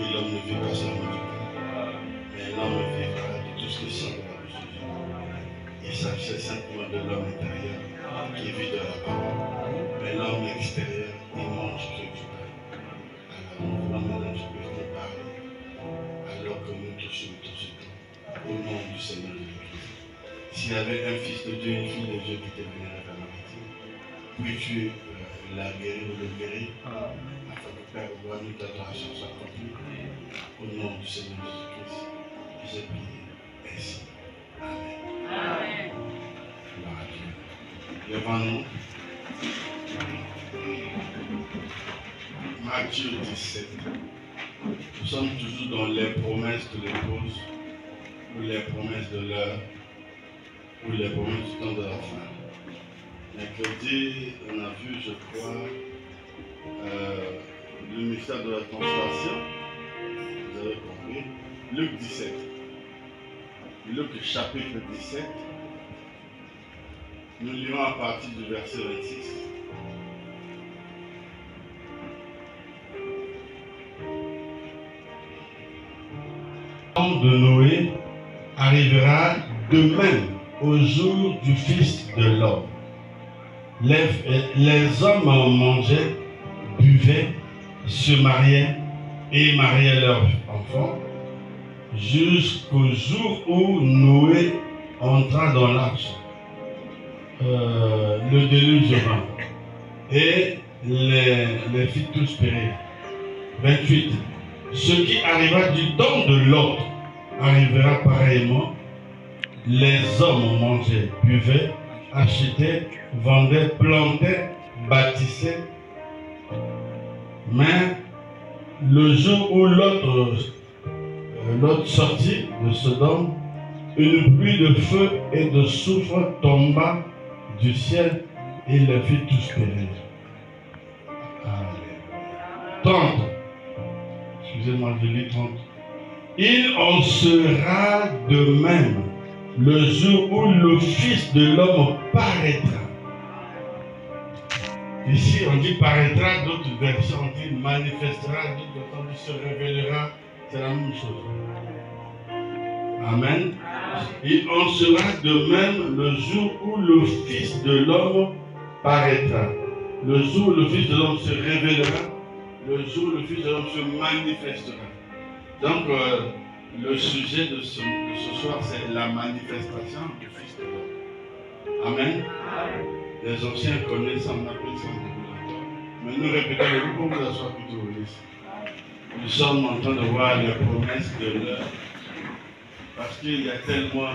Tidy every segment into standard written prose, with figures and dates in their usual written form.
que l'homme ne vit pas seulement du pain, mais l'homme vivra de tout ce qui sort de la bouche de Dieu. Il s'agit simplement de l'homme intérieur qui vit de la parole. Mais l'homme extérieur, il mange que du pain. Alors nous voulons maintenant que nous parler, alors que nous touchons tout ce temps, au nom du Seigneur Jésus-Christ. S'il y avait un fils de Dieu, une fille de Dieu qui était venu à la maladie, puis-tu la guérir ou le guérir, afin que Père gloire nous t'adoration soit accomplie. Au nom du Seigneur Jésus-Christ, j'ai prié ainsi. Amen. Amen. Gloire à Dieu. Levons-nous. Matthieu 17. Nous sommes toujours dans les promesses de l'épouse, ou les promesses de l'heure, ou les promesses du temps de la fin. Mercredi, on a vu, je crois, le mystère de la consolation. Vous avez compris. Luc 17. Luc chapitre 17. Nous lirons à partir du verset 26. De Noé arrivera de même au jour du Fils de l'homme. Les hommes mangeaient, buvaient, se mariaient et mariaient leurs enfants jusqu'au jour où Noé entra dans l'arche. Le déluge vint et les fit tous périr. 28. Ce qui arriva du temps de Lot arrivera pareillement. Les hommes mangeaient, buvaient, achetaient, vendaient, plantaient, bâtissaient. Mais le jour où Lot sortit de Sodome, une pluie de feu et de soufre tomba du ciel et les fit tous périr. 30. Excusez-moi, je lis 30. Il en sera de même le jour où le Fils de l'homme paraîtra. Ici, on dit paraîtra, d'autres versions on dit manifestera, d'autres on dit se révélera. C'est la même chose. Amen. Il en sera de même le jour où le Fils de l'homme paraîtra. Le jour où le Fils de l'homme se révélera, le jour où le Fils de l'homme se manifestera. Donc, le sujet de ce soir, c'est la manifestation du Fils de l'homme. Amen. Les anciens connaissent, on appelle ça le mais nous répétons le groupe pour vous asseoir plutôt ici. Nous sommes en train de voir les promesses de l'heure. Parce qu'il y a tellement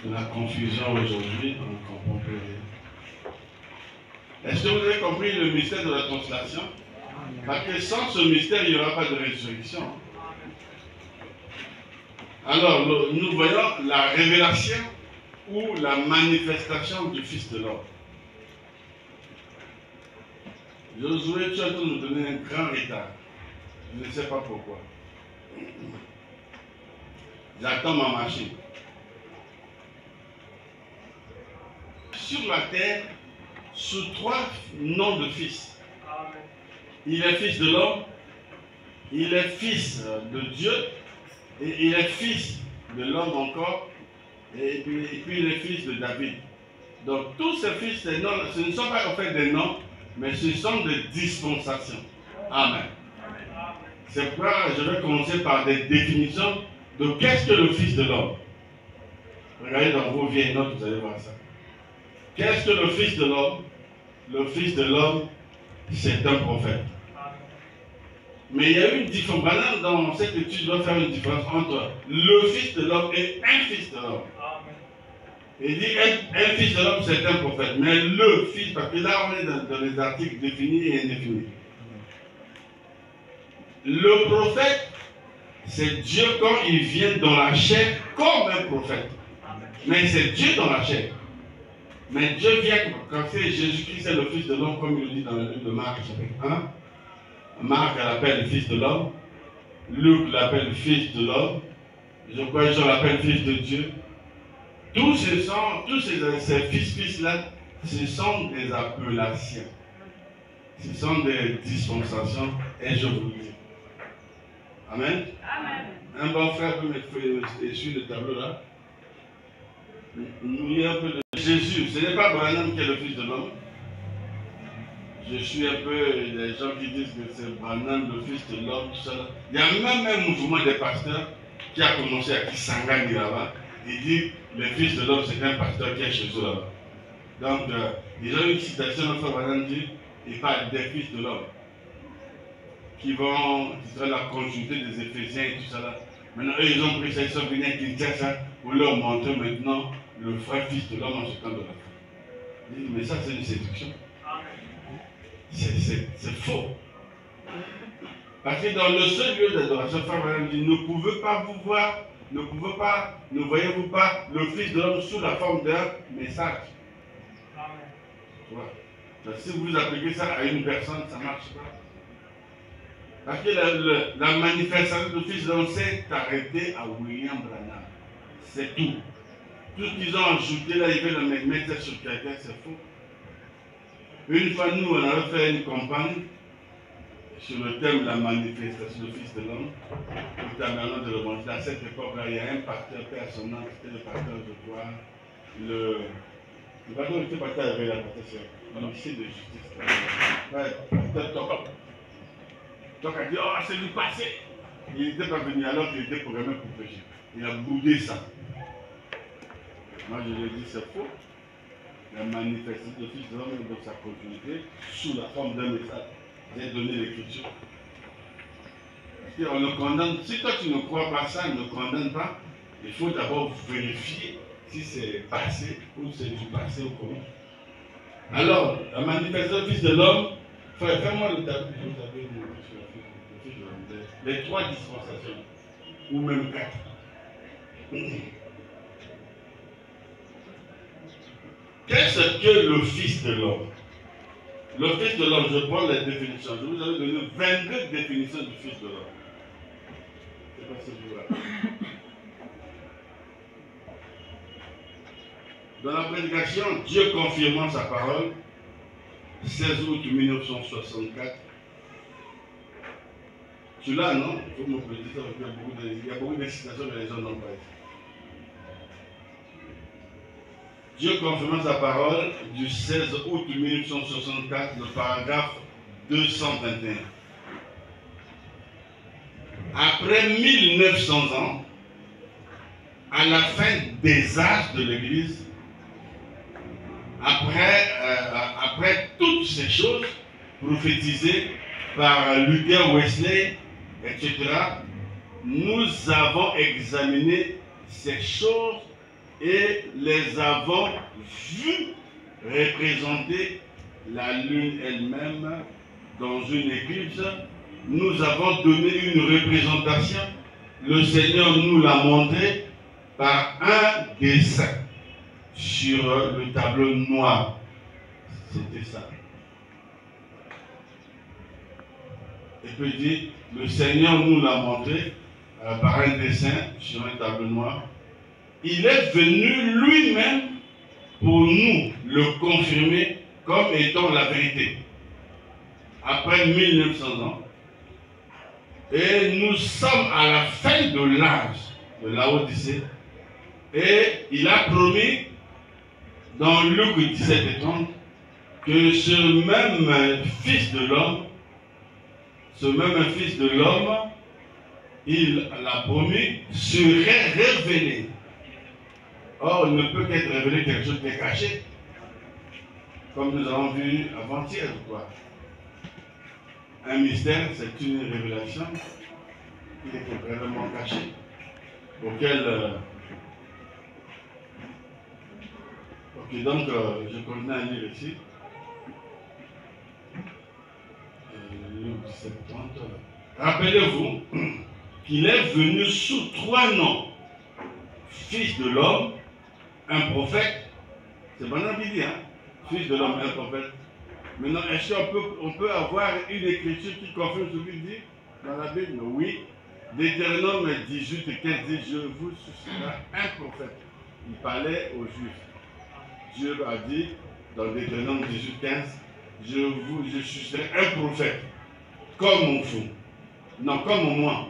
de la confusion aujourd'hui, on ne comprend plus rien. Est-ce que vous avez compris le mystère de la consolation? Parce que sans ce mystère, il n'y aura pas de résurrection. Alors, nous voyons la révélation ou la manifestation du Fils de l'homme. Josué, tu as tout nous donner un grand retard. Je ne sais pas pourquoi. J'attends ma machine. Sur la terre, sous trois noms de fils. Il est fils de l'homme, il est fils de Dieu, et il est fils de l'homme encore, et puis il est fils de David. Donc tous ces fils, ces noms, ce ne sont pas en fait des noms, mais ce sont des dispensations. Amen. C'est pourquoi je vais commencer par des définitions de qu'est-ce que le Fils de l'homme. Regardez dans vos vieilles notes, vous allez voir ça. Qu'est-ce que le Fils de l'homme? Le Fils de l'homme, c'est un prophète. Mais il y a une différence. Maintenant, dans cette étude, on doit faire une différence entre le Fils de l'homme et un Fils de l'homme. Il dit un Fils de l'homme, c'est un prophète. Mais le Fils, parce que là, on est dans les articles définis et indéfinis. Le prophète, c'est Dieu quand il vient dans la chair comme un prophète. Mais c'est Dieu dans la chair. Mais Dieu vient quand c'est Jésus-Christ, c'est le Fils de l'homme, comme il le dit dans le livre de Marc, chapitre 1. Marc l'appelle le Fils de l'homme. Luc l'appelle le Fils de l'homme. Je crois que Jean l'appelle Fils de Dieu. Tous ces fils-là, ce sont des appellations. Ce sont des dispensations. Et je vous dis, Amen. Amen. Un bon frère peut essuyer le tableau là. Nous lisons un peu de Jésus. Ce n'est pas Branham qui est le Fils de l'homme. Je suis un peu les gens qui disent que c'est Branham, le Fils de l'homme, tout ça. Il y a même un mouvement des pasteurs qui a commencé à Kisangani là-bas. Il dit le Fils de l'homme, c'est un pasteur qui est chez eux là-bas. Donc, ils ont une citation, notre Branham dit, il parle des fils de l'homme qui vont la consulter des Éphésiens et tout ça là. Maintenant, eux, ils ont pris ça, ils sont venus à Kinshasa pour leur montrer maintenant le vrai Fils de l'homme en ce temps de la fin. Ils disent, mais ça, c'est une séduction. C'est faux. Parce que dans le seul lieu d'adoration, Frère Branham dit, ne pouvez pas vous voir, ne voyez-vous pas le Fils de l'homme sous la forme d'un message. Voilà. Donc, si vous appliquez ça à une personne, ça ne marche pas. Parce que la manifestation du Fils de l'homme s'est arrêtée à William Branham. C'est tout. Tout ce qu'ils ont ajouté là, ils veulent mettre sur quelqu'un, c'est faux. Une fois, nous, on avait fait une campagne sur le thème de la manifestation du Fils de l'homme au tabernacle de l'Évangile. À cette époque-là, il y a un pasteur personnel, c'était le pasteur, je crois, le pasteur était pasteur avec la pasteur, l'officier de justice. Ouais, pasteur Top. Donc, elle dit, oh, c'est du passé. Il n'était pas venu alors qu'il était programmé pour pécher. Il a boudé ça. Moi, je lui ai dit, c'est faux. La manifestation du Fils de l'homme est dans sa continuité sous la forme d'un message. J'ai donné l'écriture. On ne condamne. Si toi tu ne crois pas ça, ne condamne pas. Il faut d'abord vérifier si c'est passé ou c'est du passé ou comment. Alors, la manifestation du Fils de l'homme, fais-moi le tableau. Les 3 dispensations, ou même 4. Qu'est-ce que le Fils de l'homme? Le Fils de l'homme, je prends les définitions. Je vous avais donné 22 définitions du Fils de l'homme. Je ne sais pas si je vous rappelle. Dans la prédication, Dieu confirmant sa parole, 16 août 1964. Celui-là, non? Il faut me préciser, il y a beaucoup de citations, mais les gens n'ont pas été. Dieu confirmant sa parole du 16 août 1964, le paragraphe 221. Après 1900 ans, à la fin des âges de l'Église, après toutes ces choses prophétisées par Luther, Wesley, etc., nous avons examiné ces choses et les avons vues représenter la lune elle-même dans une éclipse. Nous avons donné une représentation. Le Seigneur nous l'a montré par un dessin sur le tableau noir. C'était ça. Et puis dit, le Seigneur nous l'a montré par un dessin sur un tableau noir. Il est venu lui-même pour nous le confirmer comme étant la vérité. Après 1900 ans. Et nous sommes à la fin de l'âge de Laodicée. Et il a promis dans Luc 17 et 30 que ce même Fils de l'homme, il l'a promis, serait révélé. Or, il ne peut qu'être révélé quelque chose qui est caché. Comme nous avons vu avant-hier, quoi. Un mystère, c'est une révélation qui est complètement cachée, auquel... Ok, donc, je continue à lire ici. Rappelez-vous qu'il est venu sous 3 noms. Fils de l'homme, un prophète. C'est maintenant qu'il dit, hein? Fils de l'homme, un prophète. Maintenant, est-ce qu'on peut avoir une écriture qui confirme ce qu'il dit dans la Bible? Oui. Deutéronome 18 et 15 dit, je vous susciterai un prophète. Il parlait aux Juifs. Dieu a dit dans Deutéronome 18 15, je susciterai un prophète comme vous. Non, comme moi.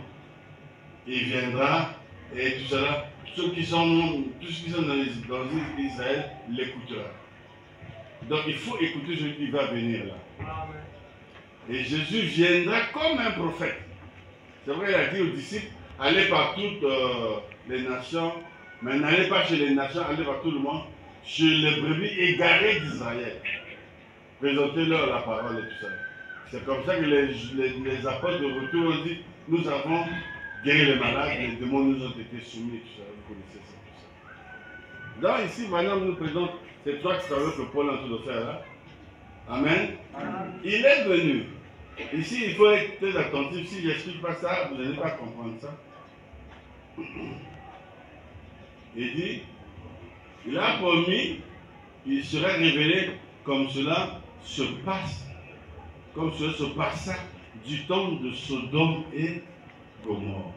il viendra et tout cela. Tous ceux qui sont dans Israël l'écouteront. Donc il faut écouter celui qui va venir là. Amen. Et Jésus viendra comme un prophète. C'est vrai, il a dit aux disciples, allez par toutes les nations, mais n'allez pas chez les nations, allez par tout le monde, chez les brebis égarées d'Israël. Présentez-leur la parole et tout ça. C'est comme ça que les apôtres de retour ont dit, nous avons guéri les malades, les démons nous ont été soumis, tout ça. Vous connaissez ça, tout ça. Donc ici, maintenant, nous présente ces trois travaux que Paul est en train de faire là. Amen. Amen. Il est venu. Ici, il faut être très attentif. Si je n'explique pas ça, vous n'allez pas comprendre ça. Il dit, il a promis qu'il serait révélé comme cela se passe, comme cela se passa du temps de Sodome et Gomorrhe.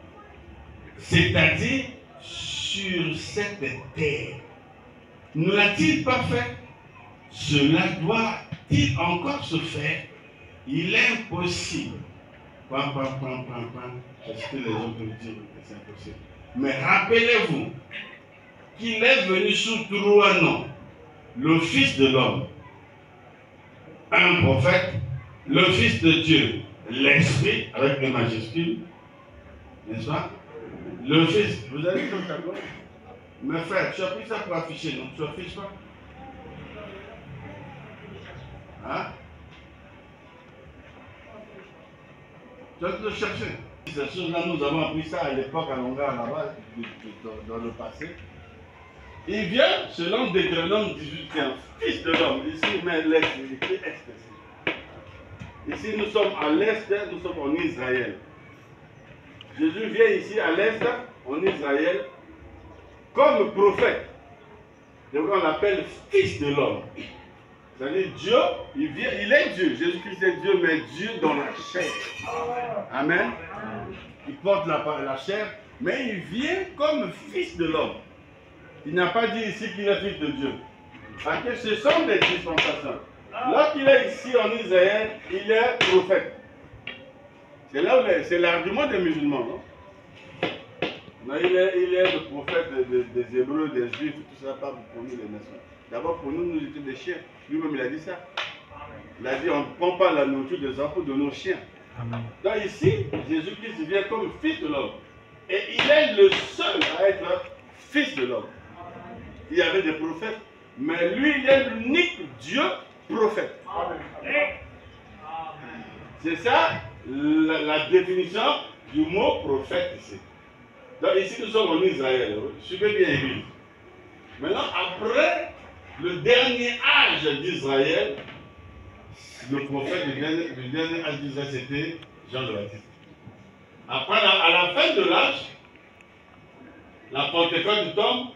C'est-à-dire sur cette terre. Ne l'a-t-il pas fait? Cela doit-il encore se faire? Il est impossible. Parce que les autres disent que c'est impossible. Mais rappelez-vous qu'il est venu sous trois noms. Le Fils de l'homme, un prophète, le Fils de Dieu, l'Esprit, avec les majuscules, n'est-ce pas? Le Fils, vous avez vu comme tableau? Mes frères, tu as pris ça pour afficher, non? Tu affiches pas? Hein? Tu vas te le chercher. Ces choses-là, nous avons appris ça à l'époque à longueur là-bas, dans le passé. Il vient selon Deutéronome 18:15, Fils de l'homme. Ici, mais l'Est, il est Est. Ici, nous sommes à l'Est, nous sommes en Israël. Jésus vient ici à l'Est, en Israël, comme prophète. Donc on l'appelle Fils de l'homme. C'est-à-dire Dieu, il est Dieu. Jésus-Christ est Dieu, mais Dieu dans la chair. Amen. Il porte la chair, mais il vient comme Fils de l'homme. Il n'a pas dit ici qu'il est Fils de Dieu. Parce que ce sont des dispensations. Lorsqu'il est ici en Israël, il est prophète. C'est là où c'est l'argument des musulmans, non? Non, il est le prophète des Hébreux, des Juifs, tout ça, pas pour nous les nations. D'abord, pour nous, nous étions des chiens. Lui-même, il a dit ça. Il a dit, on ne prend pas la nourriture des enfants de nos chiens. Amen. Donc ici, Jésus-Christ vient comme Fils de l'homme. Et il est le seul à être Fils de l'homme. Il y avait des prophètes, mais lui, il est l'unique Dieu prophète. C'est ça la définition du mot prophète ici. Donc ici, nous sommes en Israël. Suivez bien l'Église. Maintenant, après le dernier âge d'Israël, le prophète du dernier âge d'Israël, c'était Jean le Baptiste. Après, à la fin de l'âge, la Pentecôte tombe,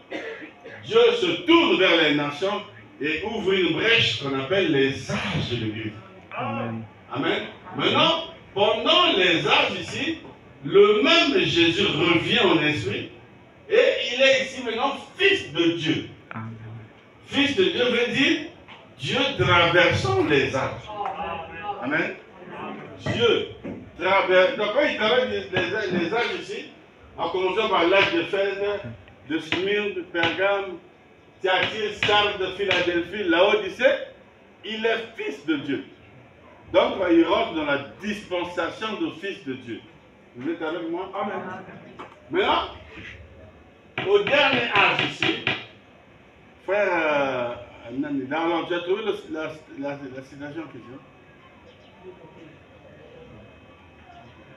Dieu se tourne vers les nations et ouvre une brèche qu'on appelle les âges de l'Église. Amen. Amen. Maintenant, pendant les âges ici, le même Jésus revient en esprit et il est ici maintenant Fils de Dieu. Amen. Fils de Dieu veut dire Dieu traversant les âges. Amen. Dieu traverse. Donc quand il traverse les âges ici, en commençant par l'âge de Fès, de Smyrne, de Pergame, Thyatire, Sardes, Philadelphie, Laodicée, il est Fils de Dieu. Donc il rentre dans la dispensation de Fils de Dieu. Vous êtes avec moi? Amen. Maintenant, au dernier âge ici, frère Nani, tu as trouvé la citation que j'ai?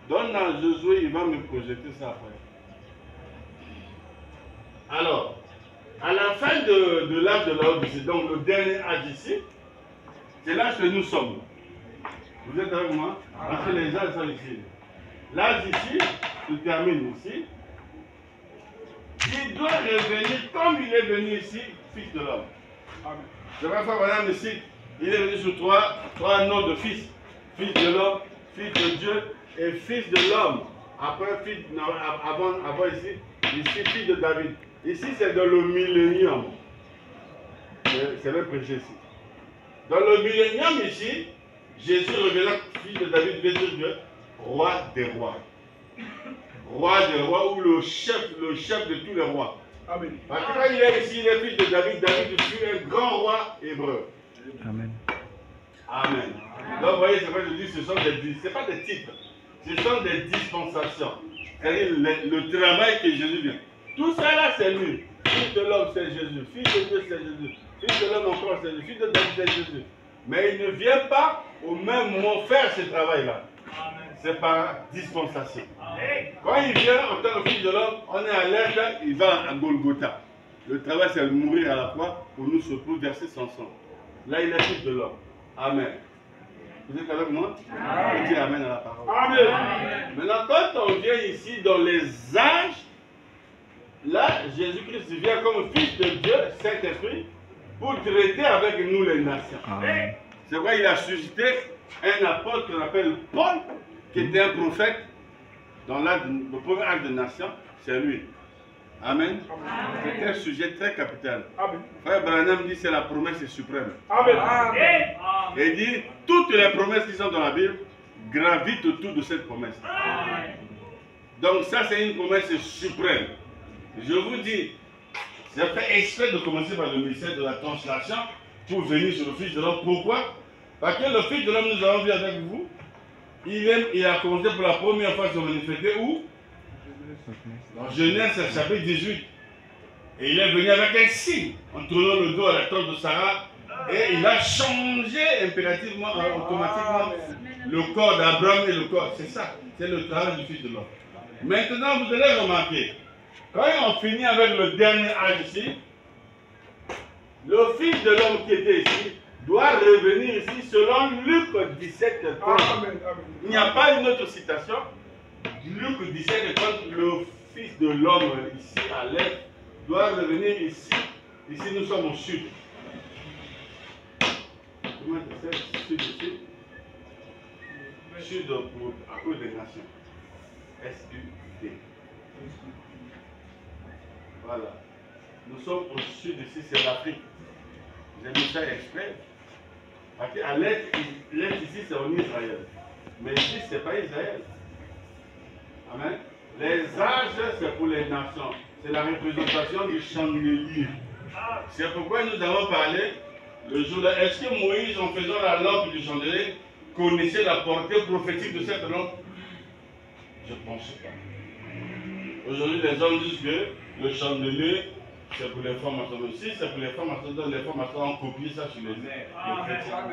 Donne à Josué, il va me projeter ça après. Alors, à la fin de l'âge de Laodicée, donc le dernier âge ici, c'est l'âge que nous sommes. Vous êtes avec moi? Parce que les âges sont ici. L'âge ici se termine ici. Il doit revenir comme il est venu ici, Fils de l'homme. Je vais faire madame ici. Il est venu sous trois noms de fils. Fils de l'homme, Fils de Dieu et Fils de l'homme. Après, avant ici, Fils de David. Ici, c'est dans le millénium. C'est le prêché ici. Dans le millénium ici, Jésus reviendra, Fils de David, veut dire Dieu, roi des rois. roi des rois ou le chef de tous les rois. Amen. Parce que quand il est ici, il est fils de David. David fut un grand roi hébreu. Amen. Amen. Donc vous voyez, c'est vrai, je dis, ce sont pas des titres, ce sont des dispensations. C'est-à-dire le travail que Jésus vient. Tout ça là, c'est lui. Fils de l'homme, c'est Jésus. Fils de Dieu, c'est Jésus. Fils de l'homme encore, c'est Jésus. Fils de David, c'est Jésus. Mais il ne vient pas au même moment faire ce travail-là. C'est par dispensation. Quand il vient en tant que fils de l'homme, on est à l'aide, il va à Golgotha. Le travail, c'est de mourir à la croix pour nous sauver, verser son sang. Là, il est fils de l'homme. Amen. Vous êtes avec moi? Amen. Dites Amen à la parole. Amen. Maintenant, quand on vient ici dans les âges, là, Jésus-Christ vient comme fils de Dieu, Saint-Esprit, pour traiter avec nous les nations. C'est vrai, il a suscité un apôtre qu'on appelle Paul, qui était un prophète dans le premier acte de nation, c'est lui. Amen. C'est un sujet très capital. Amen. Frère Branham dit c'est la promesse suprême. Amen. Et il dit toutes les promesses qui sont dans la Bible gravitent autour de cette promesse. Donc ça c'est une promesse suprême. Je vous dis, j'ai fait exprès de commencer par le mystère de la translation pour venir sur le Fils de l'homme. Pourquoi? Parce que le Fils de l'homme, nous avons vu avec vous, il a commencé pour la première fois à se manifester où? Dans Genèse chapitre 18. Et il est venu avec un signe, en tournant le dos à la tente de Sarah, et il a changé impérativement, automatiquement, le corps d'Abraham et le corps. C'est ça, c'est le travail du Fils de l'homme. Maintenant, vous allez remarquer, quand on finit avec le dernier âge ici, le Fils de l'homme qui était ici doit revenir ici selon Luc 17, 30. Il n'y a pas une autre citation. Luc 17, 30, le Fils de l'homme ici à l'est doit revenir ici. Ici, nous sommes au sud. Comment c'est sud ici? Sud à cause des nations. S-U-D. Voilà. Nous sommes au sud ici, c'est l'Afrique. J'ai mis ça exprès. Parce qu'à l'est ici, c'est en Israël. Mais ici, ce n'est pas Israël. Amen. Les âges, c'est pour les nations. C'est la représentation du chandelier. C'est pourquoi nous avons parlé le jour-là. Est-ce que Moïse, en faisant la lampe du chandelier, connaissait la portée prophétique de cette lampe? Je ne pense pas. Aujourd'hui, les hommes disent que le chandelier, c'est pour les femmes maçonnes. Si c'est pour les femmes maçonnes, les femmes maçonnes ont copié ça sur les chrétiens.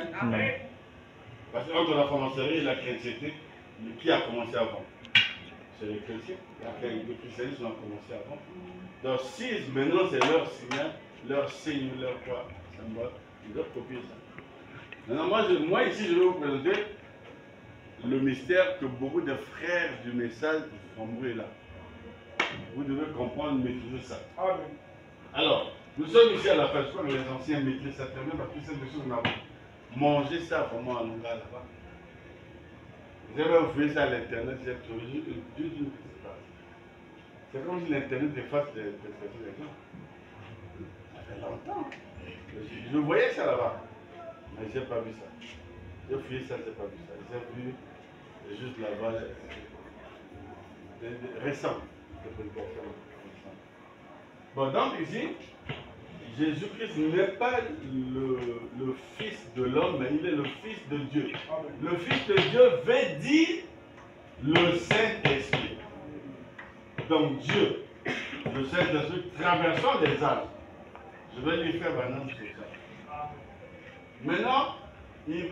Parce qu'entre la franc-maçonnerie et la chrétienté, qui a commencé avant? C'est les chrétiens. Le christianisme a commencé avant. Donc si maintenant c'est leur signal, leur signe, leur quoi, symbole, ils doivent copier ça. Maintenant moi ici je vais vous présenter le mystère que beaucoup de frères du message ont brûlé là. Vous devez comprendre, maîtriser ça. Amen. Alors, nous sommes ici à la fin. Je crois que les anciens maîtrisent ça très bien parce que c'est des choses qu'on a mangé ça vraiment en Angola là-bas. Vous avez vu ça à l'internet, j'ai trouvé juste ce qui se passe. C'est comme si l'internet efface les gens. Ça fait longtemps. Je voyais ça là-bas, mais je n'ai pas vu ça. J'ai fouillé ça, je n'ai pas vu ça. J'ai vu juste là-bas, récent. Bon, donc ici, Jésus-Christ n'est pas le Fils de l'homme, mais il est le Fils de Dieu. Le Fils de Dieu veut dire le Saint-Esprit. Donc Dieu, le Saint-Esprit, traversant des âges. Je vais lui faire un sur ça. Maintenant,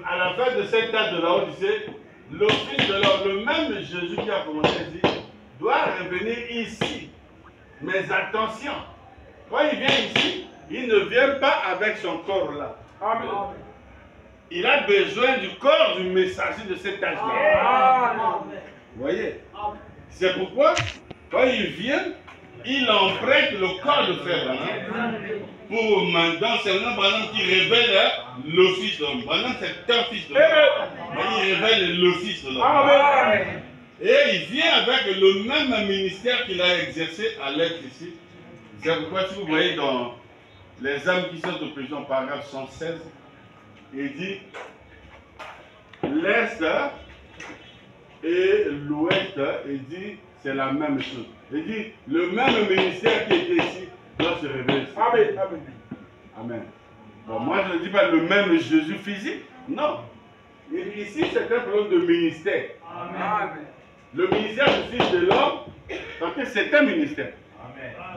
à la fin de cet âge de la Odyssée, le Fils de l'homme, le même Jésus qui a commencé ici, doit revenir ici. Mais attention, quand il vient ici, il ne vient pas avec son corps là. Amen. Il a besoin du corps du messager de cet âge-là. Vous voyez? C'est pourquoi, quand il vient, il emprunte le corps de frère Branham. Pour maintenant, c'est un Branham qui révèle le Fils de l'homme. Branham, c'est un Fils de l'homme. Mais il révèle le Fils de l'homme. Et il vient avec le même ministère qu'il a exercé à l'être ici. C'est pourquoi, si vous voyez dans les âmes qui sont en prison, paragraphe 116, il dit l'Est et l'Ouest, il dit c'est la même chose. Il dit, le même ministère qui était ici doit se révéler ici. Amen. Amen. Amen. Bon, moi, je ne dis pas le même Jésus physique. Non. Ici, c'est un problème de ministère. Amen. Le ministère du Fils de l'homme, parce que c'est un ministère,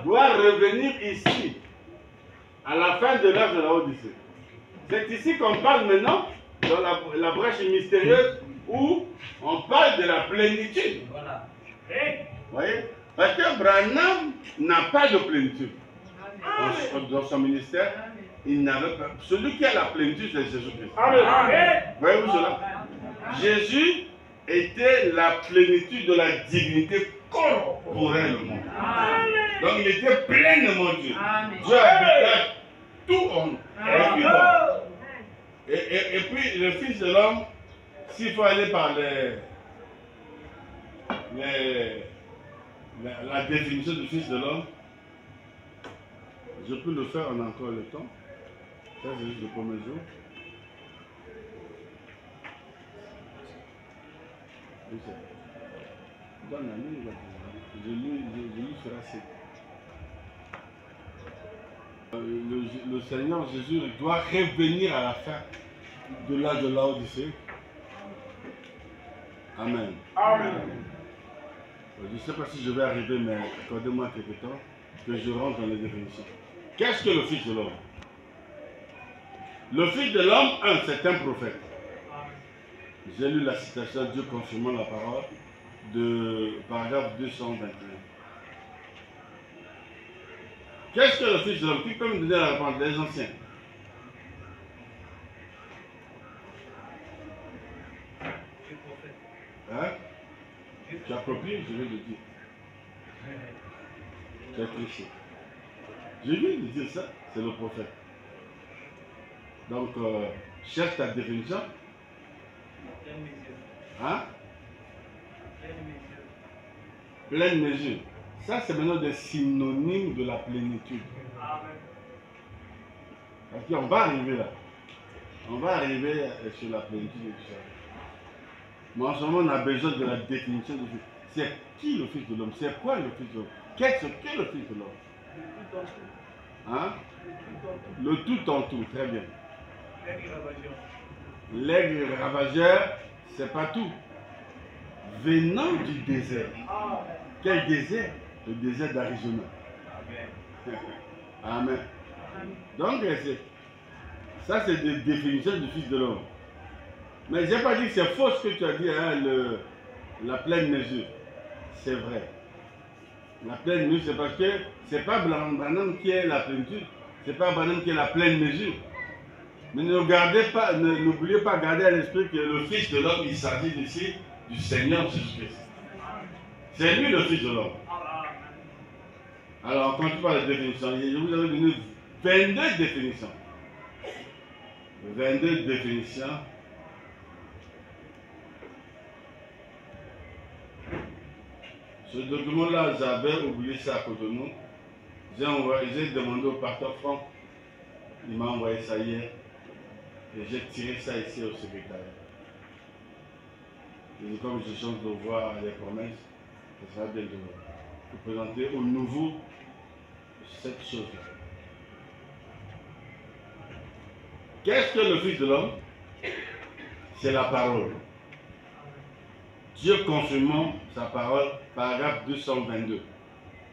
doit revenir ici, à la fin de l'âge de la Odyssée. C'est ici qu'on parle maintenant, dans la brèche mystérieuse, où on parle de la plénitude. Voilà. Vous voyez? Parce que Branham n'a pas de plénitude. Dans son ministère, il n'avait pas. Celui qui a la plénitude, c'est Jésus-Christ. Voyez-vous cela? Jésus était la plénitude de la divinité corporellement. Donc il était pleinement Dieu. Dieu habitait tout en nous. Et puis le Fils de l'homme, s'il faut aller par la définition du Fils de l'homme, je peux le faire en encore le temps. Ça, c'est juste le premier jour. Je lui ferai assez. Le Seigneur Jésus doit revenir à la fin de l'âge de la Odyssée. Amen. Amen. Je ne sais pas si je vais arriver, mais accordez-moi quelques temps que je rentre dans les définitions. Qu'est-ce que le Fils de l'homme? Le Fils de l'homme, c'est un prophète. J'ai lu la citation Dieu confirmant la parole de paragraphe 221. Qu'est-ce que le Fils de l'homme? Qui peut me donner la réponse des anciens? Hein? Tu as copié, je vais le dire. Tu as triché. Je viens de dire ça, c'est le prophète. Donc, cherche ta définition. Hein? Pleine mesure. Ça, c'est maintenant des synonymes de la plénitude. Parce qu'on va arriver là. On va arriver sur la plénitude et tout ça. Mais en ce moment, on a besoin de la définition de Dieu. C'est qui le Fils de l'homme? C'est quoi le Fils de l'homme? Qu'est-ce qu'est le Fils de l'homme? Hein? Le tout en tout, très bien. L'aigle ravageur, c'est pas tout. Venant du désert. Quel désert? Le désert d'Arizona. Amen. Donc, ça c'est des définitions du Fils de l'homme. Mais je n'ai pas dit que c'est faux ce que tu as dit, hein, la pleine mesure. C'est vrai. La pleine mesure, c'est parce que ce n'est pas Branham qui est la plénitude, c'est pas Branham qui est la pleine mesure. Mais n'oubliez pas de garder à l'esprit que le Fils de l'homme, il s'agit ici du Seigneur Jésus-Christ. C'est lui le Fils de l'homme. Alors, quand tu parles de définition, je vous avais donné 22 définitions. 22 définitions. Ce document-là, j'avais oublié ça à côté de nous. J'ai demandé au pasteur Franck, il m'a envoyé ça hier, et j'ai tiré ça ici au secrétariat. Et comme je chante de voir les promesses, ça sera bien de vous présenter au nouveau cette chose-là. Qu'est-ce que le Fils de l'homme? C'est la parole. Dieu confirmant sa parole, paragraphe 222.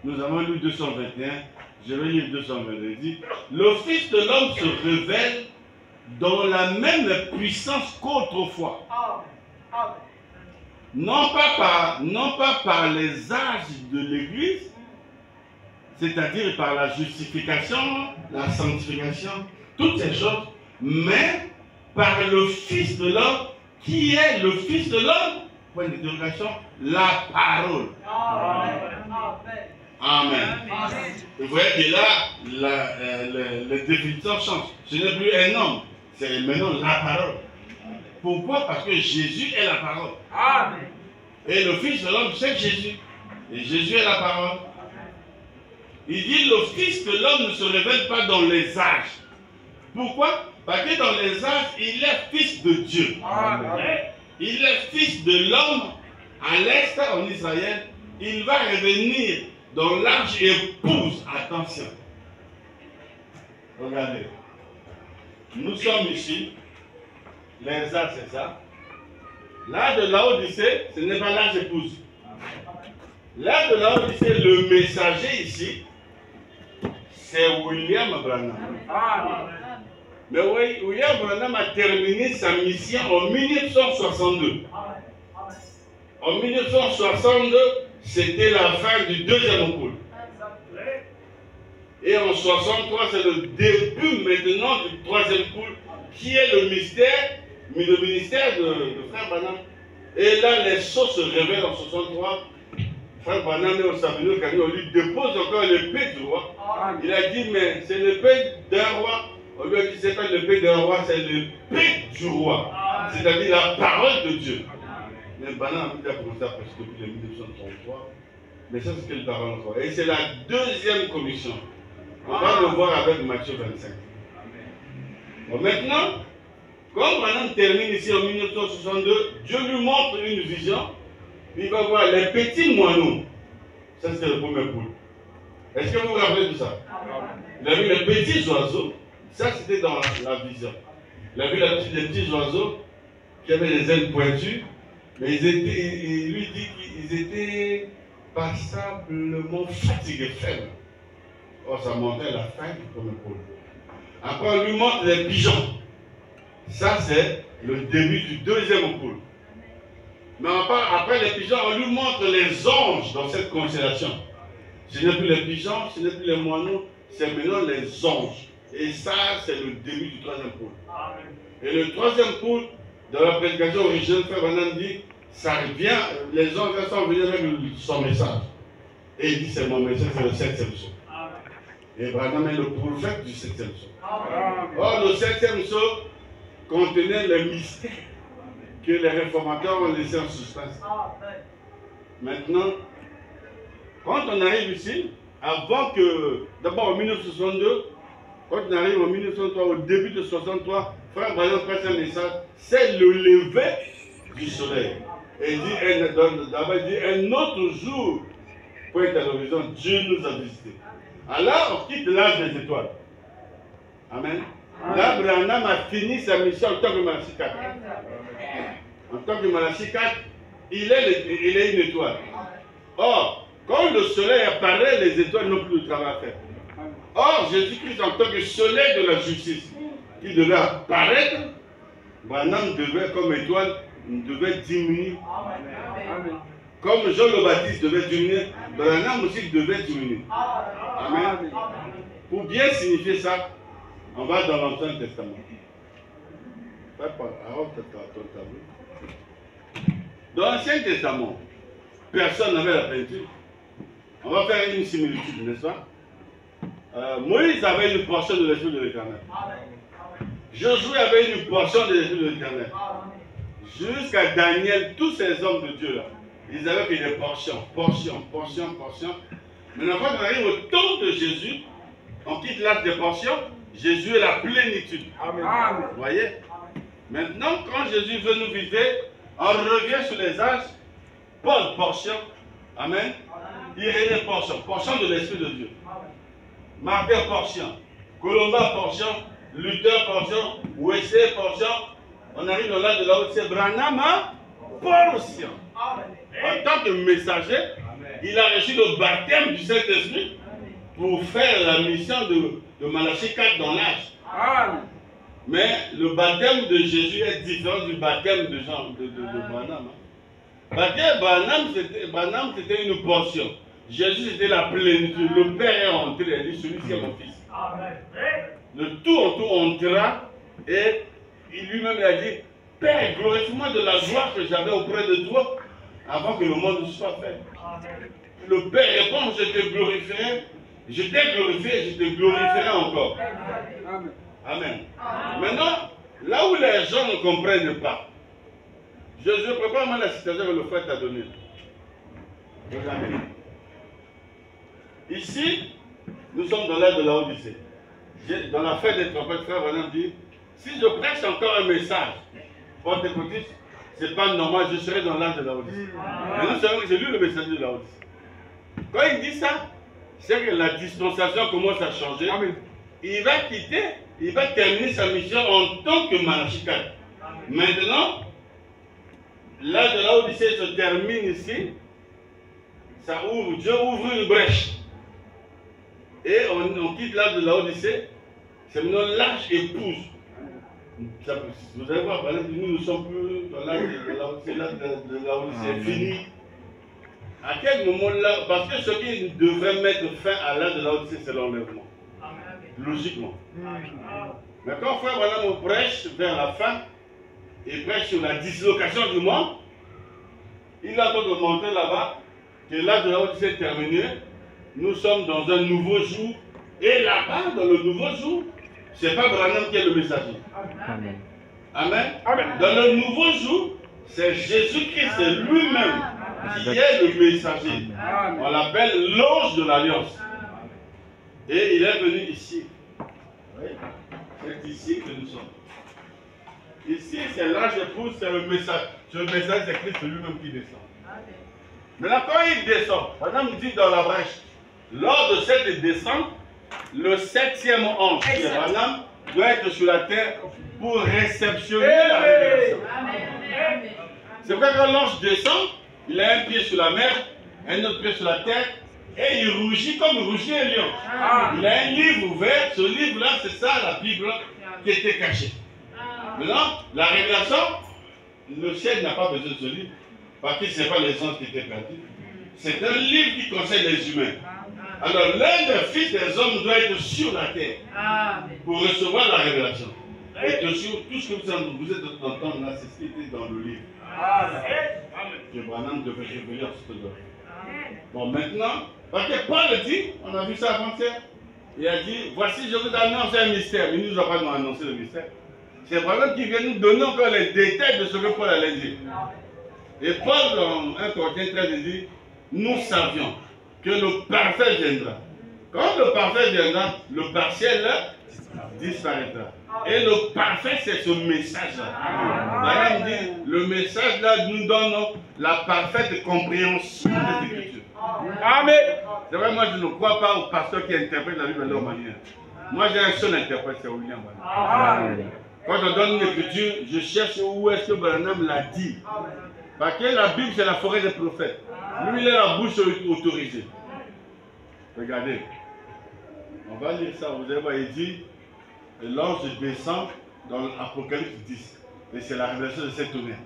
Nous avons lu 221, je vais lire 222. Il dit, le Fils de l'homme se révèle dans la même puissance qu'autrefois. Non pas par les âges de l'Église, c'est-à-dire par la justification, la sanctification, toutes ces choses, mais par le Fils de l'homme, qui est le Fils de l'homme, point d'interrogation, la parole. Amen. Vous voyez que là, les définitions changent. Ce n'est plus un homme, c'est maintenant la parole. Pourquoi? Parce que Jésus est la parole. Amen. Et le Fils de l'homme, c'est Jésus. Et Jésus est la parole. Il dit, le Fils de l'homme ne se révèle pas dans les âges. Pourquoi? Parce que dans les âges, il est Fils de Dieu. Amen. Il est Fils de l'homme à l'est en Israël il va revenir dans l'âge épouse. Attention. Regardez. Nous sommes ici. Les âges, c'est ça. L'âge de Laodicée, ce n'est pas l'âge épouse. L'âge de Laodicée, le messager ici, c'est William Branham. Mais oui, William Branham a terminé sa mission en 1962. En 1962, c'était la fin du deuxième cours. Et en 63, c'est le début maintenant du troisième cours, qui est le ministère de Frère Branham. Et là, les choses se révèlent en 63. Frère Branham et Osabino Kani, on lui dépose encore l'épée du roi. Il a dit, mais c'est l'épée d'un roi. On lui a dit, c'est pas l'épée d'un roi, c'est l'épée du roi. C'est-à-dire la parole de Dieu. Mais Branham a commencé à prêcher depuis 1933. Mais ça, c'est quelle parole encore. Et c'est la deuxième commission. On va le voir avec Matthieu 25. Bon, maintenant, quand Branham termine ici en 1962, Dieu lui montre une vision. Il va voir les petits moineaux. Ça, c'était le premier poule. Est-ce que vous vous rappelez de ça? Il a vu les petits oiseaux. Ça, c'était dans la vision. Il a vu les petits oiseaux qui avaient les ailes pointues. Mais il lui dit qu'ils étaient passablement fatigués, faibles. Or, ça montrait la fin du premier pôle. Après, on lui montre les pigeons. Ça, c'est le début du deuxième pôle. Mais après les pigeons, on lui montre les anges dans cette constellation. Ce n'est plus les pigeons, ce n'est plus les moineaux, c'est maintenant les anges. Et ça, c'est le début du troisième pôle. Et le troisième pôle, dans la prédication originelle, Frère Branham dit, ça revient, les anges sont venus avec son message. Et il dit, c'est mon message, c'est le 7e saut. Et Branham est le prophète du 7e saut. Or, le 7e saut contenait les mystères que les réformateurs ont laissés en suspense. Maintenant, quand on arrive ici, avant que, d'abord en 1962, quand on arrive en 1963, au début de 63, Frère Branham presse un message, c'est le lever du soleil. Et il dit, d'abord il dit, un autre jour pointe à l'horizon, Dieu nous a visités. Alors, on quitte l'âge des étoiles. Amen. Là, Branham a fini sa mission en tant que Malachie 4. En tant que Malachie 4, il est une étoile. Or, quand le soleil apparaît, les étoiles n'ont plus de travail à faire. Or, Jésus-Christ, en tant que soleil de la justice, qui devait apparaître, Branham devait, comme étoile, devait diminuer. Comme Jean le Baptiste devait diminuer, Branham aussi devait diminuer. Amen. Pour bien signifier ça, on va dans l'Ancien Testament. Dans l'Ancien Testament, personne n'avait la peinture. On va faire une similitude, n'est-ce pas? Moïse avait une portion de l'Esprit de l'Éternel. Josué avait une portion de l'Esprit de l'Éternel. Jusqu'à Daniel, tous ces hommes de Dieu là, ils avaient fait des portions. Maintenant, quand on arrive au temps de Jésus, on quitte l'âge des portions, Jésus est la plénitude. Amen. Vous voyez? Maintenant, quand Jésus veut nous visiter, on revient sur les âges. Paul, portion. Amen. Irénée, portion. Portion de l'Esprit de Dieu. Martin, portion. Colomba, portion. Luther, portion. Wesley, portion. On arrive dans l'âge de la haute, Branham, portion. En tant que messager, il a reçu le baptême du Saint-Esprit pour faire la mission de Malachie 4 dans l'âge. Mais le baptême de Jésus est différent du baptême de Branham. Branham, c'était une portion. Jésus, c'était la plénitude. Le Père est entré, il a dit, celui-ci est mon fils. Le tout en tout entra et il lui-même a dit, Père, glorifie-moi de la joie que j'avais auprès de toi avant que le monde soit fait. Le Père répond, je te glorifierai, je t'ai glorifié et je te glorifierai encore. Amen. Maintenant, là où les gens ne comprennent pas, je prépare moi la citation que le frère t'a donnée. Regardez. Ici, nous sommes dans l'âge de la Odyssée. Dans la fête des trompettes, frère Branham dit, si je prêche encore un message, pentecôtiste, ce n'est pas normal, je serai dans l'âge de la Odyssée. Mais nous savons que c'est lui le messager de la Odyssée. Quand il dit ça, c'est que la dispensation commence à changer. Amen. Il va quitter, il va terminer sa mission en tant que Malachi 4. Maintenant, l'âge de la Odyssée se termine ici. Ça ouvre, Dieu ouvre une brèche. Et on quitte l'âge de la Odyssée. C'est maintenant l'âge épouse. Vous allez voir, nous ne sommes plus dans l'âge de la Odyssée. L'âge de la Odyssée est fini. À quel moment-là? Parce que ce qui devrait mettre fin à l'âge de la Odyssée, c'est l'enlèvement. Logiquement. Mais quand frère Branham prêche vers la fin, il prêche sur la dislocation du monde, il a donc montré là-bas que l'âge de la Odyssée est terminé. Nous sommes dans un nouveau jour. Et là-bas, dans le nouveau jour, ce n'est pas Branham qui est le messager. Amen. Amen. Amen. Dans le nouveau jour, c'est Jésus-Christ, c'est lui-même qui est le messager. On l'appelle l'ange de l'alliance. Et il est venu ici. Oui. C'est ici que nous sommes. Ici, c'est l'âge épouse, c'est le message. Le message, c'est Christ lui-même qui descend. Maintenant, quand il descend, Madame dit dans la brèche, lors de cette descente, le 7e ange, Madame, doit être sur la terre pour réceptionner la révélation. C'est vrai que quand l'ange descend, il a un pied sur la mer, un autre pied sur la terre, et il rougit comme rougit un lion. Il a un livre ouvert, ce livre-là, c'est ça la Bible qui était cachée. Maintenant, la révélation, le ciel n'a pas besoin de ce livre, parce que ce n'est pas les anges qui étaient perdus. C'est un livre qui concerne les humains. Alors, l'un des fils des hommes doit être sur la terre pour recevoir la révélation. Et que sur tout ce que vous êtes d'entendre là, c'est ce qui était dans le livre. Que Branham devait révéler en ce temps. Bon, maintenant, parce que Paul dit, on a vu ça avant-hier, il a dit, voici, je vous annonce un mystère. Il ne nous a pas annoncé le mystère. C'est Branham qui vient nous donner encore les détails de ce que Paul allait dire. Et Paul, dans 1 Corinthiens 13, il dit, nous savions que le parfait viendra. Quand le parfait viendra, le partiel disparaîtra. Et le parfait, c'est ce message-là. Branham dit, le message-là nous donne la parfaite compréhension des Écritures. Amen. C'est vrai, moi je ne crois pas au pasteur qui interprète la Bible de leur manière. Moi j'ai un seul interprète, c'est William Branham. Quand je donne une écriture, je cherche où est-ce que Branham l'a dit. Parce que la Bible, c'est la forêt des prophètes. Lui, il a la bouche autorisée. Regardez. On va lire ça. Vous allez voir, il dit, l'ange descend dans l'Apocalypse 10. Et c'est la révélation de cette tonnerre.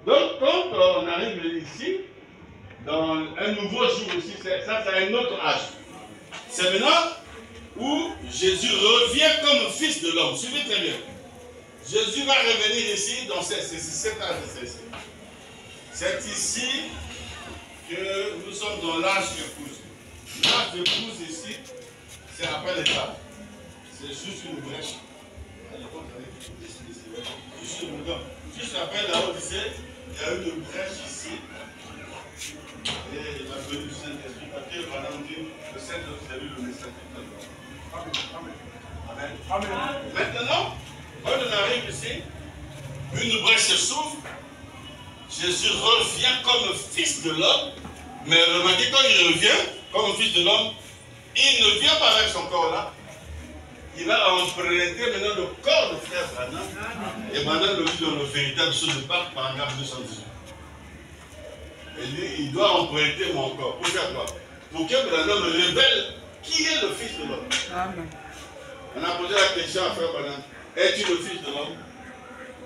Donc, quand on arrive ici, dans un nouveau jour aussi, ça c'est un autre âge. C'est maintenant où Jésus revient comme fils de l'homme. Suivez très bien. Jésus va revenir ici dans cet âge. C'est ici que nous sommes dans l'âge d'épouse. L'âge d'épouse ici, c'est après l'étape. C'est juste une brèche. Juste après la Odyssée, il y a eu une brèche ici. Et la venue du Saint-Esprit, parce que Madame dit, le Saint-Esprit a eu le message de Amen. Amen. Maintenant, quand on arrive ici, une brèche s'ouvre, Jésus revient comme fils de l'homme, mais remarquez, quand il revient comme fils de l'homme, il ne vient pas avec son corps là, il va emprunter maintenant le corps de frère Branham, et Branham le dit dans le véritable chose de Pâques, paragraphe 218. Il dit, il doit emprunter mon corps. Pour faire quoi? Pour que Branham révèle qui est le fils de l'homme. Amen. On a posé la question à frère Branham, es-tu le fils de l'homme?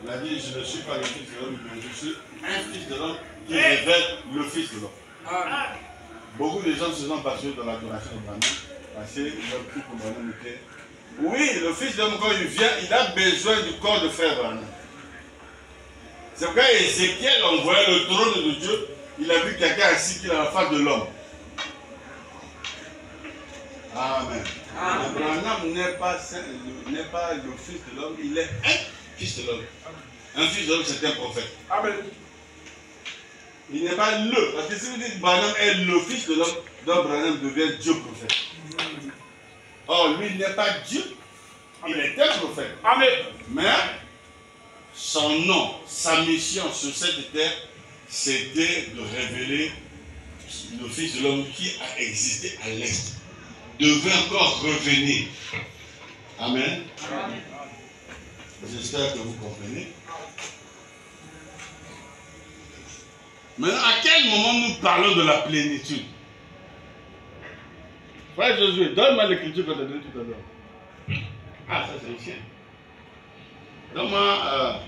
Il a dit, je ne suis pas le fils de l'homme, mais je suis un fils de l'homme qui révèle le fils de l'homme. Beaucoup de gens se sont passionnés dans l'adoration de Branham, parce que leur cru que Branham était. Oui, le fils de l'homme, quand il vient, il a besoin du corps de frère Branham. C'est pourquoi Ézéchiel envoyait le trône de Dieu, il a vu quelqu'un assis qui est à la face de l'homme. Amen. Branham n'est pas le fils de l'homme, il est un fils de l'homme. Un fils de l'homme, c'est un prophète. Amen. Il n'est pas le. Parce que si vous dites Branham est le fils de l'homme, donc Branham devient Dieu prophète. Or, lui, il n'est pas Dieu. Il est un prophète. Amen. Mais son nom, sa mission sur cette terre, c'était de révéler le Fils de l'homme qui a existé à l'Est, devait encore revenir. Amen. Amen. J'espère que vous comprenez. Maintenant, à quel moment nous parlons de la plénitude? Frère Josué, donne-moi l'écriture que tu as donnée tout à l'heure. Ah, ça c'est le sien. Donne-moi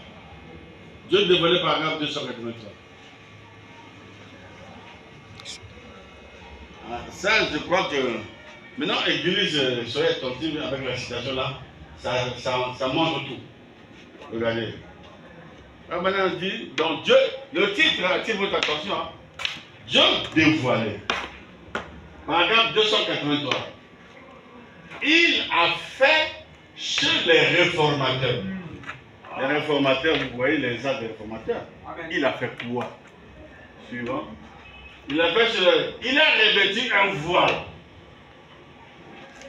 Dieu dévoilé paragraphe 283. Ah, ça, je crois que maintenant, Église, soyez attentifs avec la citation là, ça montre tout. Regardez. Alors maintenant, on dit, donc Dieu, le titre, attire votre attention, hein. Dieu dévoilé. Paragraphe 283. Il a fait chez les réformateurs. Les réformateurs, vous voyez les actes des réformateurs. Il a fait quoi? Suivant. Il a revêtu un voile.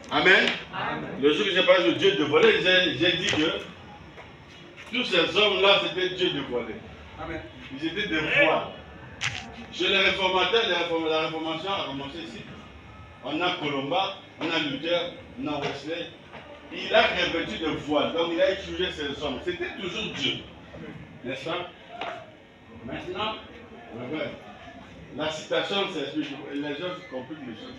Amen. Amen. Le jour que j'ai parlé de Dieu dévoilé, j'ai dit que tous ces hommes-là, c'était Dieu dévoilé. Amen. Ils étaient des voiles. Chez les réformateurs, la réformation a commencé ici. On a Colomba, on a Luther, on a Wesley. Il a revêtu de voiles, donc il a utilisé ces hommes. C'était toujours Dieu. N'est-ce pas? Maintenant, la citation s'explique. Les gens compliquent les choses.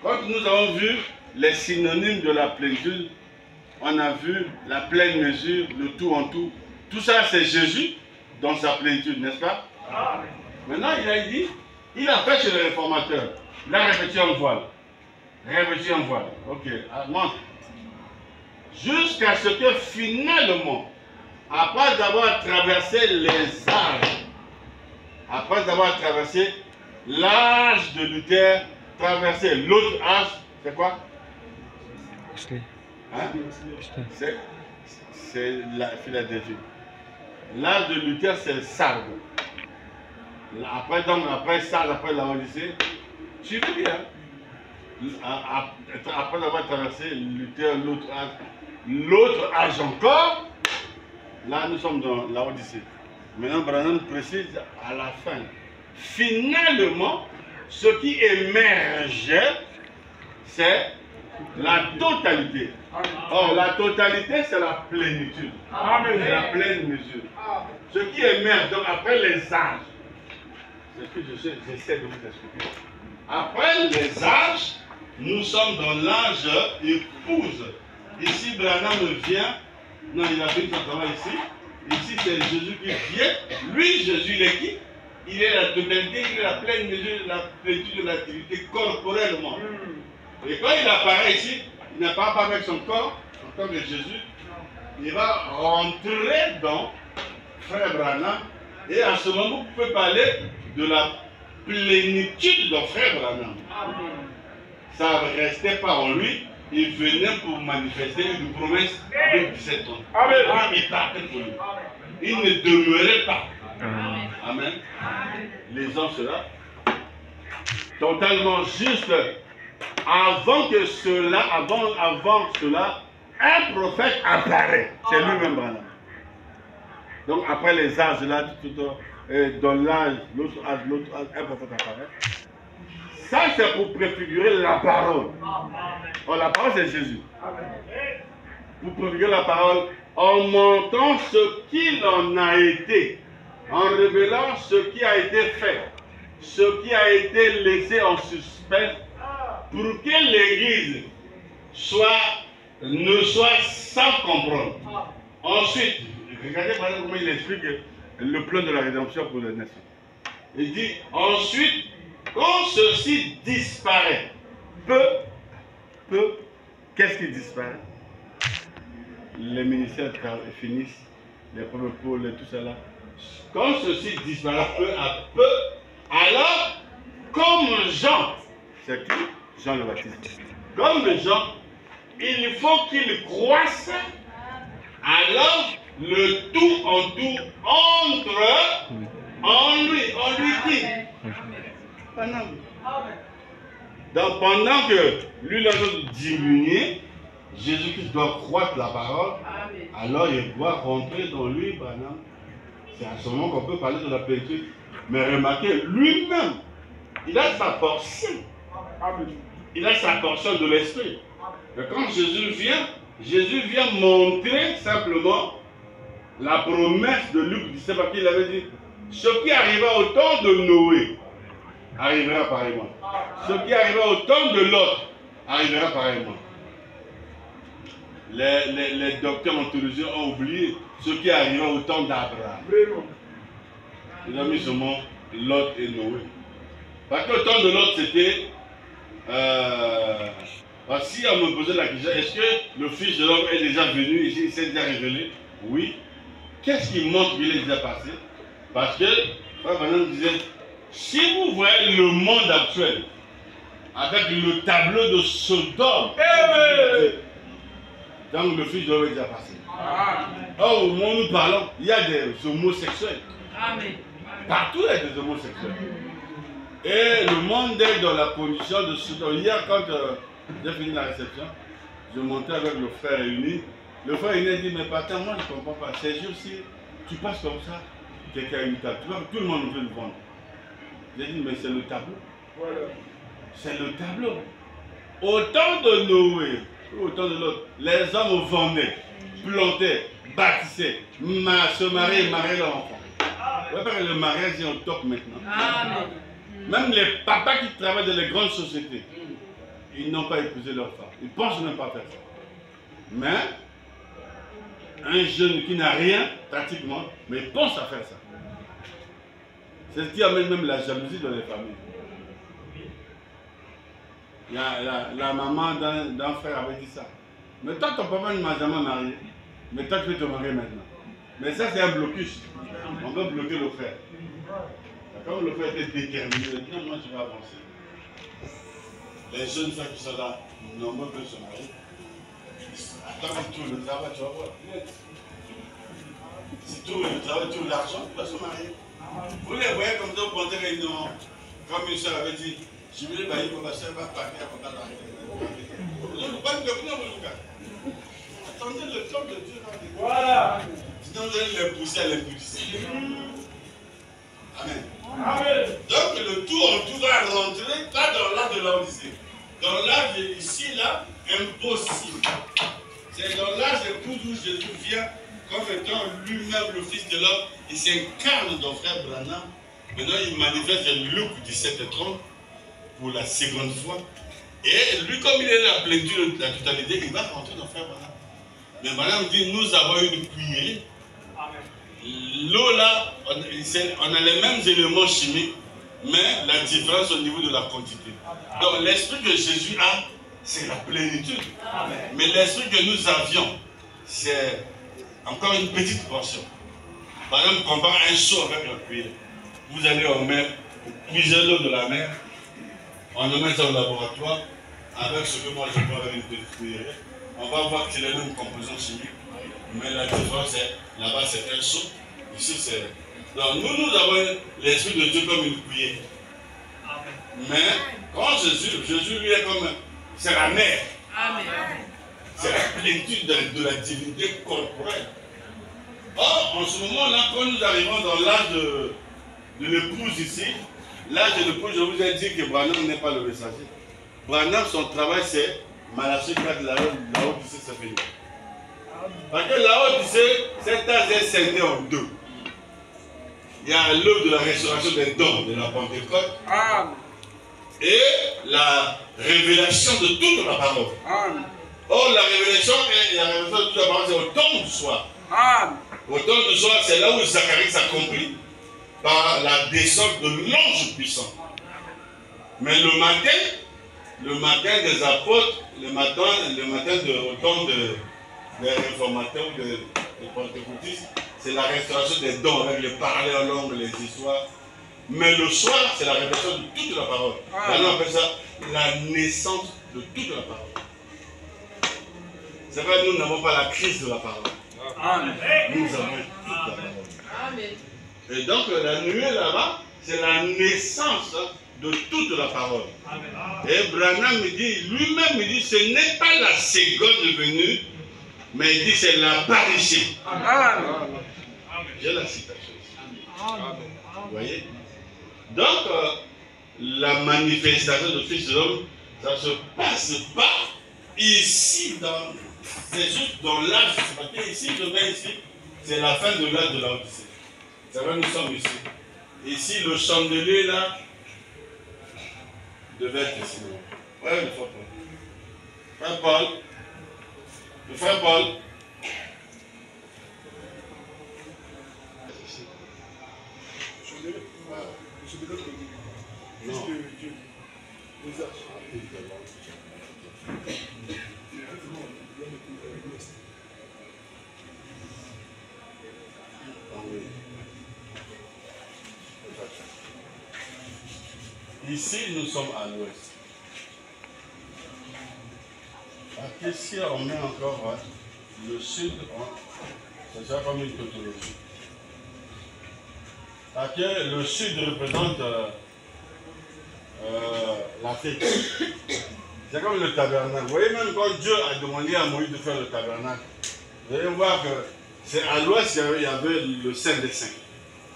Quand nous avons vu les synonymes de la plénitude, on a vu la pleine mesure, le tout en tout. Tout ça, c'est Jésus dans sa plénitude, n'est-ce pas? Maintenant, il a dit, il a fait chez les réformateurs. Il a revêtu un voile. Revêtu un voile. Ok, montre. Jusqu'à ce que finalement, après avoir traversé les âges, après avoir traversé l'âge de Luther, traversé l'autre âge, c'est quoi? Hein? C'est la Philadelphie. L'âge de Luther, c'est le Sardes. Après Sardes, après la Odyssée, suivez bien. Après avoir traversé Luther, l'autre âge encore, là nous sommes dans la Odyssée. Maintenant, Branham précise à la fin. Finalement, ce qui émergeait, c'est la totalité. Or, la totalité, c'est la plénitude. C'est la pleine mesure. Ce qui émerge, donc après les âges, c'est ce que j'essaie de vous expliquer. Après les âges, nous sommes dans l'âge épouse. Ici, Branham vient. Non, il a fait son travail ici. Ici, c'est Jésus qui vient. Lui, Jésus, il est qui? Il est la totalité, il est la pleine mesure, la plénitude de l'activité corporellement. Et quand il apparaît ici, il n'apparaît pas avec son corps, en tant que Jésus. Il va rentrer dans Frère Branham. Et à ce moment, vous pouvez parler de la plénitude de Frère Branham. Ça ne restait pas en lui. Il venait pour manifester une promesse de 17 ans. Amen. Il partait pour lui. Il ne demeurait pas. Amen. Les hommes cela. Totalement juste. Avant cela, un prophète apparaît. C'est lui-même Branham. Donc après les âges là, dans l'âge, l'autre âge, un prophète apparaît. Ça, c'est pour préfigurer la parole. Or, la parole, c'est Jésus. Pour préfigurer la parole, en montrant ce qu'il en a été, en révélant ce qui a été fait, ce qui a été laissé en suspens, pour que l'Église ne soit sans comprendre. Ensuite, regardez par exemple comment il explique le plan de la rédemption pour les nations. Il dit, ensuite, quand ceci disparaît, qu'est-ce qui disparaît? Les ministères finissent, les premiers pôles et tout cela. Quand ceci disparaît peu à peu, alors, comme Jean, c'est qui? Jean le Baptiste. Comme Jean, il faut qu'il croisse, alors le tout en tout entre en lui dit. Donc pendant que lui là doit diminuer, Jésus-Christ doit croître la parole, alors il doit rentrer dans lui, Branham. C'est à ce moment qu'on peut parler de la plénitude. Mais remarquez, lui-même, il a sa portion. Il a sa portion de l'esprit. Et quand Jésus vient montrer simplement la promesse de Luc 17, parce qu'il avait dit, ce qui arriva au temps de Noé arrivera pareillement. Ce qui arriva au temps de Lot arrivera pareillement. Les docteurs en théologie ont oublié ce qui arriva au temps d'Abraham. Ils ont mis seulement Lot et Noé. Parce qu'au temps de Lot, c'était... si on me posait la question, est-ce que le Fils de l'homme est déjà venu ici, il s'est déjà révélé? Oui. Qu'est-ce qui montre qu'il est déjà passé? Parce que, Frère Branham disait, si vous voyez le monde actuel, avec le tableau de Sodome, donc le Fils de l'homme est déjà passé. Or, au moment où nous parlons, il y a des homosexuels. Amen. Partout, il y a des homosexuels. Et le monde est dans la condition de Sodome. Hier, quand j'ai fini la réception, je montais avec le frère Uni. Le frère Uni a dit, mais papa, moi je ne comprends pas. Ces jours-ci, tu passes comme ça, quelqu'un a une table. Tu vois que tout le monde veut le vendre. J'ai dit, mais c'est le tableau. Voilà. C'est le tableau. Au temps de Noé, au temps de l'autre, les hommes vendaient, plantaient, bâtissaient, se mariaient et mariaient leurs enfants. Ouais, le mariage est au top maintenant. Amen. Même les papas qui travaillent dans les grandes sociétés, ils n'ont pas épousé leur femme. Ils ne pensent même pas faire ça. Mais, un jeune qui n'a rien, pratiquement, mais pense à faire ça. C'est ce qui amène même la jalousie dans les familles. La maman d'un frère avait dit ça. Mais toi, ton papa ne m'a jamais marié. Mais toi, tu veux te marier maintenant. Mais ça, c'est un blocus. On va bloquer le frère. Comme le frère était déterminé, il dit non, moi je vais avancer. Les jeunes frères qui sont là, nombreux peuvent se marier. Attends que tu trouves le travail, tu vas voir. Si tu trouves le travail, tu trouves l'argent, tu vas se marier. Vous les voyez comme ça, vous pensez que non. Comme une soeur avait dit, je voulais bailler pour ma soeur, va partir à mon arrière. Attendez le temps de Dieu. Voilà. Sinon vous allez les pousser à l'impudicité. Amen. Amen. Donc le tout en tout va rentrer pas dans l'âge de l'Odyssée. Dans l'âge ici, là, impossible. C'est dans l'âge où Jésus vient comme étant lui-même le Fils de l'homme. Il s'incarne dans Frère Branham. Maintenant, il manifeste Luc 17:30 pour la seconde fois. Et lui, comme il est la plénitude de la totalité, il va rentrer dans Frère Branham. Mais Branham dit, nous avons une cuillerée. L'eau là, on a les mêmes éléments chimiques, mais la différence au niveau de la quantité. Donc l'esprit que Jésus a, c'est la plénitude. Mais l'esprit que nous avions, c'est encore une petite portion. Par exemple, on compare un seau avec la cuillère. Vous allez en mer, vous puisez l'eau de la mer, on le met au laboratoire, avec ce que moi je vois avec une petite cuillère. On va voir que c'est les mêmes composants chimiques. Mais la différence, c'est là-bas, c'est un seau. Ici, c'est. Donc, nous avons l'esprit de Dieu comme une cuillère. Mais, quand Jésus lui est comme. C'est la mer. C'est la plénitude de la divinité corporelle. Or, en ce moment-là, quand nous arrivons dans l'âge de l'épouse ici, l'âge de l'épouse, je vous ai dit que Branham n'est pas le messager. Branham, son travail, c'est Malachie 4, la Odyssée, c'est fini. Parce que la Odyssée, cet âge est scindé en deux. Il y a l'œuvre de la restauration des dons de la Pentecôte et la révélation de toute la parole. Or, la révélation de toute la parole, c'est au temps du soir. Au temps du soir, c'est là où Zacharie s'accomplit par la descente de l'ange puissant. Mais le matin des apôtres, le matin au temps des réformateurs ou des pentecôtistes, c'est la restauration des dons avec les parler en langue, les histoires. Mais le soir, c'est la révélation de toute la parole. Là, on appelle ça la naissance de toute la parole. C'est vrai, nous n'avons pas la crise de la parole. Nous avons toute la parole. Et donc, la nuée là-bas, c'est la naissance de toute la parole. Et Branham me dit, lui-même me dit, ce n'est pas la seconde venue, mais il dit c'est l'apparition. J'ai la citation ici. Vous voyez? Donc, la manifestation du Fils de l'homme, ça ne se passe pas ici, c'est juste dans l'âge. Parce que ici, demain, ici, c'est la fin de l'âge de la Odyssée. C'est vrai, nous sommes ici. Ici, le chandelier, là, devait être ici. Oui, le frère Paul. Frère Paul. Le frère Paul. Non. Ici, nous sommes à l'ouest. Parce qu'ici, on met encore le sud, c'est ça comme une tautologie. Parce que le sud représente l'Afrique. C'est comme le tabernacle. Vous voyez, même quand Dieu a demandé à Moïse de faire le tabernacle, vous allez voir que c'est à l'ouest qu'il y avait le Saint des Saints.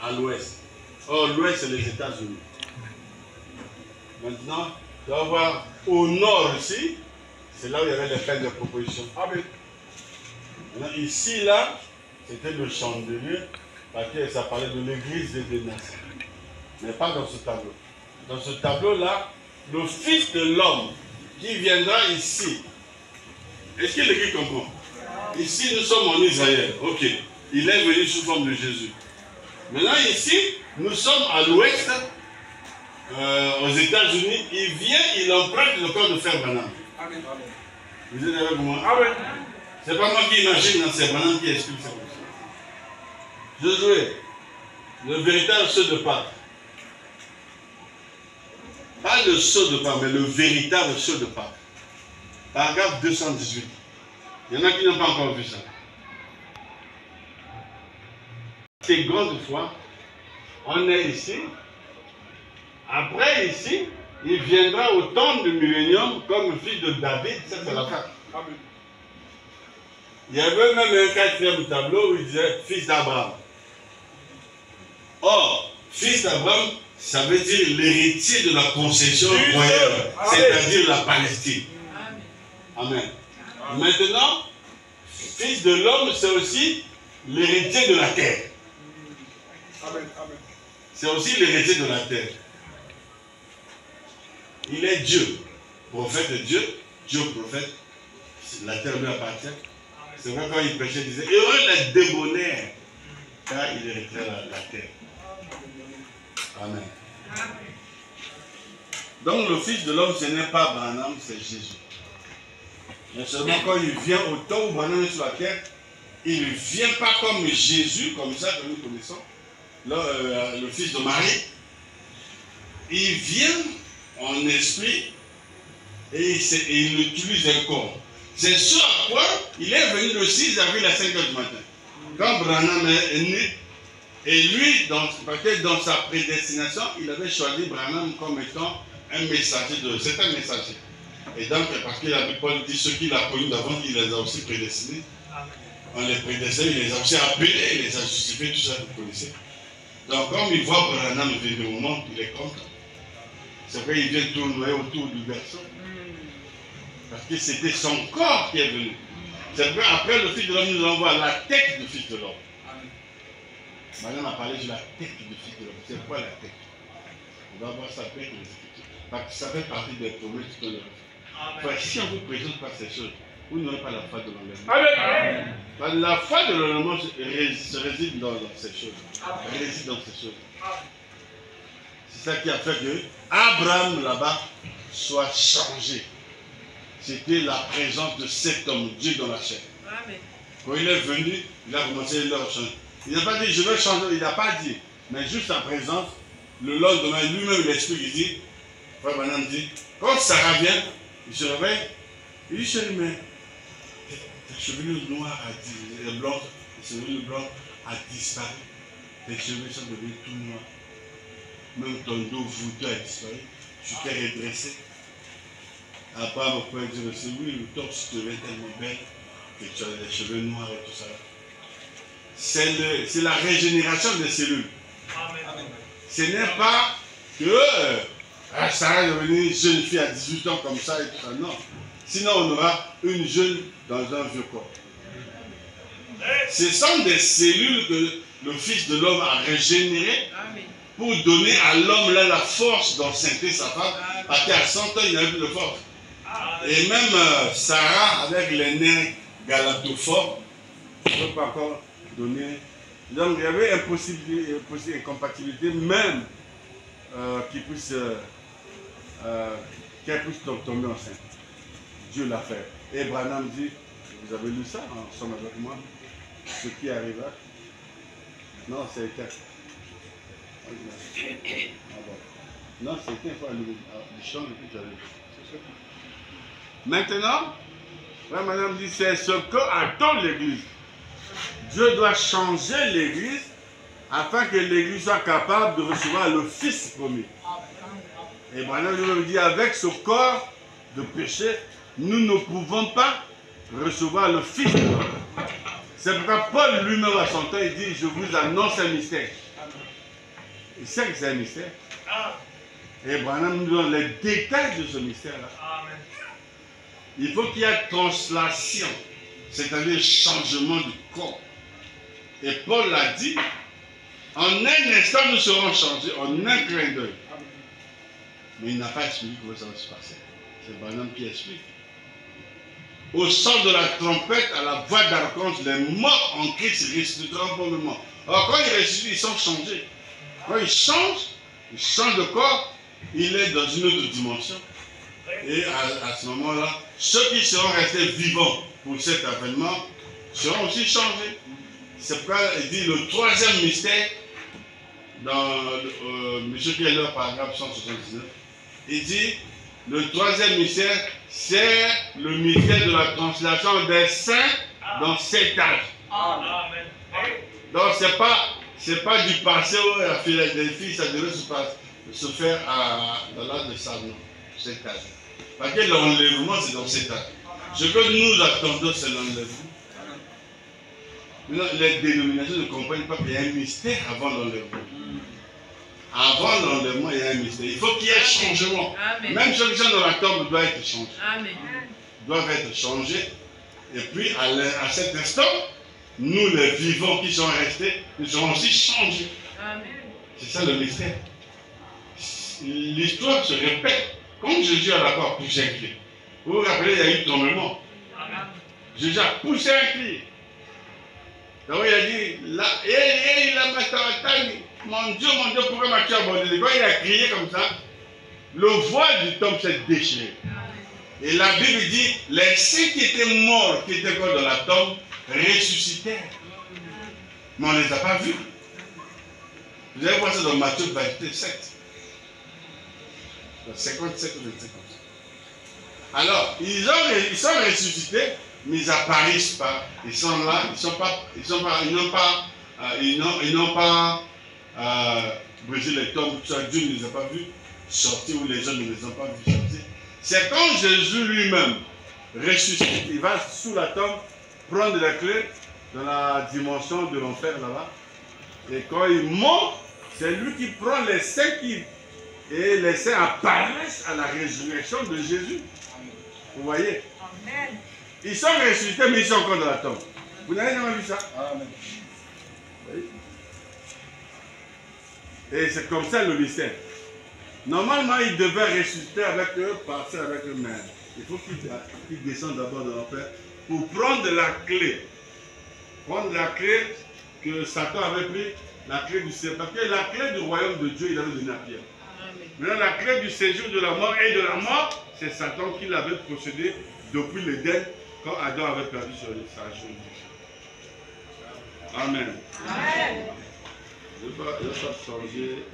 À l'ouest. Or, l'ouest, c'est les États-Unis. Maintenant, tu vas voir au nord ici, c'est là où il y avait les fêtes de proposition. Maintenant, ici, là, c'était le chandelier, parce que ça parlait de l'église des nations. Mais pas dans ce tableau. Dans ce tableau-là, le Fils de l'homme qui viendra ici. Est-ce que l'église comprend? Ici, nous sommes en Israël. Ok. Il est venu sous forme de Jésus. Maintenant, ici, nous sommes à l'ouest, aux États-Unis. Il vient, il emprunte le corps de Frère Branham. Amen. Vous êtes avec moi? Amen. C'est pas moi qui imagine, c'est Branham qui explique ça. Josué, le véritable sceau de Pâques. Pas le sceau de Pâques, mais le véritable sceau de Pâques. Paragraphe 218. Il y en a qui n'ont pas encore vu ça. Seconde fois, on est ici. Après, ici, il viendra au temps du millénium comme le fils de David. Ça, c'est la fin. Il y avait même un quatrième tableau où il disait fils d'Abraham. Or, fils d'Abraham, ça veut dire l'héritier de la concession royale, c'est-à-dire la Palestine. Amen. Maintenant, fils de l'homme, c'est aussi l'héritier de la terre. C'est aussi l'héritier de la terre. Il est Dieu, prophète de Dieu, Dieu prophète, la terre lui appartient. C'est vrai quand il prêchait, il disait, heureux les débonnaires, car il hériterait la terre. Amen. Donc le Fils de l'homme, ce n'est pas Branham, c'est Jésus. Mais seulement quand il vient au temps où Branham est sur la terre, il ne vient pas comme Jésus, comme ça que nous connaissons, le fils de Marie. Il vient en esprit et il utilise un corps. C'est ce à quoi il est venu le 6 avril à 5 h du matin. Quand Branham est né, et lui, parce que dans sa prédestination, il avait choisi Branham comme étant un messager c'est un messager. Et donc, parce que la Bible dit ceux qu'il a connus d'avant, il les a aussi prédestinés. On les prédestinés, il les a aussi appelés, il les a justifiés, tout ça, vous connaissez. Donc, comme il voit Branham venir au monde, il est content. C'est vrai, il vient tourner autour du berceau. Parce que c'était son corps qui est venu. C'est vrai, après le Fils de l'homme nous envoie la tête du Fils de l'homme. Maintenant, on a parlé de la tête du Fils de l'homme. C'est quoi la tête? On va voir ça après les Écritures. Parce que ça fait partie des promesses que l'on fait. Enfin, si on ne vous présente pas ces choses, vous n'aurez pas la foi de l'enlèvement. La foi de l'enlèvement se réside dans ces choses. Réside dans ces choses. C'est ça qui a fait que Abraham là-bas soit changé. C'était la présence de cet homme, Dieu dans la chair. Amen. Quand il est venu, il a commencé à leur changer. Il n'a pas dit je vais changer, il n'a pas dit. Mais juste sa présence, le lendemain, lui-même il explique, il dit, Frère Branham dit, quand Sarah vient, il se réveille, il dit chérie, mais ta chevelure noire a blanche, ta chevelure blanche a disparu. Tes cheveux sont devenus tout noirs. Même ton dos voûteux a disparu. Tu t'es redressé. Après, on peut dire aussi, oui, le torse devient tellement belle que tu as les cheveux noirs et tout ça. C'est la régénération des cellules. Ce n'est pas que Sarah est devenue jeune fille à 18 ans comme ça et tout ça. Non. Sinon, on aura une jeune dans un vieux corps. Ce sont des cellules que le Fils de l'homme a régénérées pour donner à l'homme là la force d'enceintrer sa femme. Parce qu'à 100 ans, il n'avait plus de force. Et même Sarah, avec les nerfs galactophores, ne peut pas encore donner. Donc il y avait une incompatibilité même qu'elle puisse tomber enceinte. Dieu l'a fait. Et Branham dit, vous avez lu ça ensemble avec moi, ce qui arriva. Non, c'est éteint. Non, c'est éteint, il faut allumer. Du chant, et puis j'avais. Maintenant, Madame dit, c'est ce que attend l'Église. Dieu doit changer l'Église afin que l'Église soit capable de recevoir le Fils promis. Et Branham lui dit, avec ce corps de péché, nous ne pouvons pas recevoir le Fils de l'homme. C'est pourquoi Paul lui-même à son temps, il dit, je vous annonce un mystère. Il sait que c'est un mystère. Et Branham nous donne les détails de ce mystère-là. Il faut qu'il y ait translation, c'est-à-dire changement du corps. Et Paul l'a dit, en un instant nous serons changés, en un clin d'œil. Mais il n'a pas expliqué comment ça va se passer. C'est Branham qui explique. Au son de la trompette, à la voix d'archange, les morts en Christ ressusciteront pour le mort. Alors quand ils ressuscitent, ils sont changés. Quand ils changent de corps, il est dans une autre dimension. Et à ce moment-là, ceux qui seront restés vivants pour cet avènement seront aussi changés. C'est pourquoi il dit le troisième mystère, dans M. Keller, paragraphe 179, il dit le troisième mystère, c'est le mystère de la translation des saints dans cet âge. Amen. Donc c'est pas du passé où la Philadelphie, ça devait se faire dans l'âge de Salomon, cet âge. Parce que l'enlèvement, c'est dans cet âge. Ce que nous attendons, c'est l'enlèvement. Les dénominations ne comprennent pas qu'il y a un mystère avant l'enlèvement. Avant l'enlèvement, il y a un mystère. Il faut qu'il y ait un changement. Amen. Même ceux qui sont dans la tombe doivent être changés. Amen. Doivent être changés. Et puis, à cet instant, nous, les vivants qui sont restés, nous serons aussi changés. C'est ça le mystère. L'histoire se répète. Quand Jésus a d'abord poussé un cri, vous vous rappelez, il y a eu tombement. Jésus a poussé un cri. Donc il a dit, mon Dieu, pourquoi m'as-tu abandonné? Quand il a crié comme ça, le voile du tombe s'est déchiré. Et la Bible dit, les saints qui étaient morts, qui étaient encore dans la tombe, ressuscitèrent. Mais on ne les a pas vus. Vous allez voir ça dans Matthieu 27. 57 ou 27. Alors, ils sont ressuscités, mais ils n'apparaissent pas. Ils sont là, ils n'ont pas brisé les tombes. Dieu ne les a pas vus sortir ou les gens ne les ont pas vus sortir. C'est quand Jésus lui-même ressuscite, il va sous la tombe prendre la clé dans la dimension de l'enfer là-bas. Et quand il monte, c'est lui qui prend les saints et les saints apparaissent à la résurrection de Jésus. Vous voyez? Amen. Ils sont ressuscités, mais ils sont encore dans la tombe. Vous n'avez jamais vu ça? Amen. Oui. Et c'est comme ça le mystère. Normalement, ils devaient ressusciter avec eux, partir avec eux-mêmes. Il faut qu'ils descendent d'abord dans l'enfer pour prendre la clé. Prendre la clé que Satan avait pris, la clé du ciel. Parce que la clé du royaume de Dieu, il avait donné à Pierre. Maintenant, la clé du séjour de la mort et de la mort, c'est Satan qui l'avait procédé depuis l'Éden, quand Adam avait perdu sa juridiction. Amen. Amen. Je ne vais pas changer.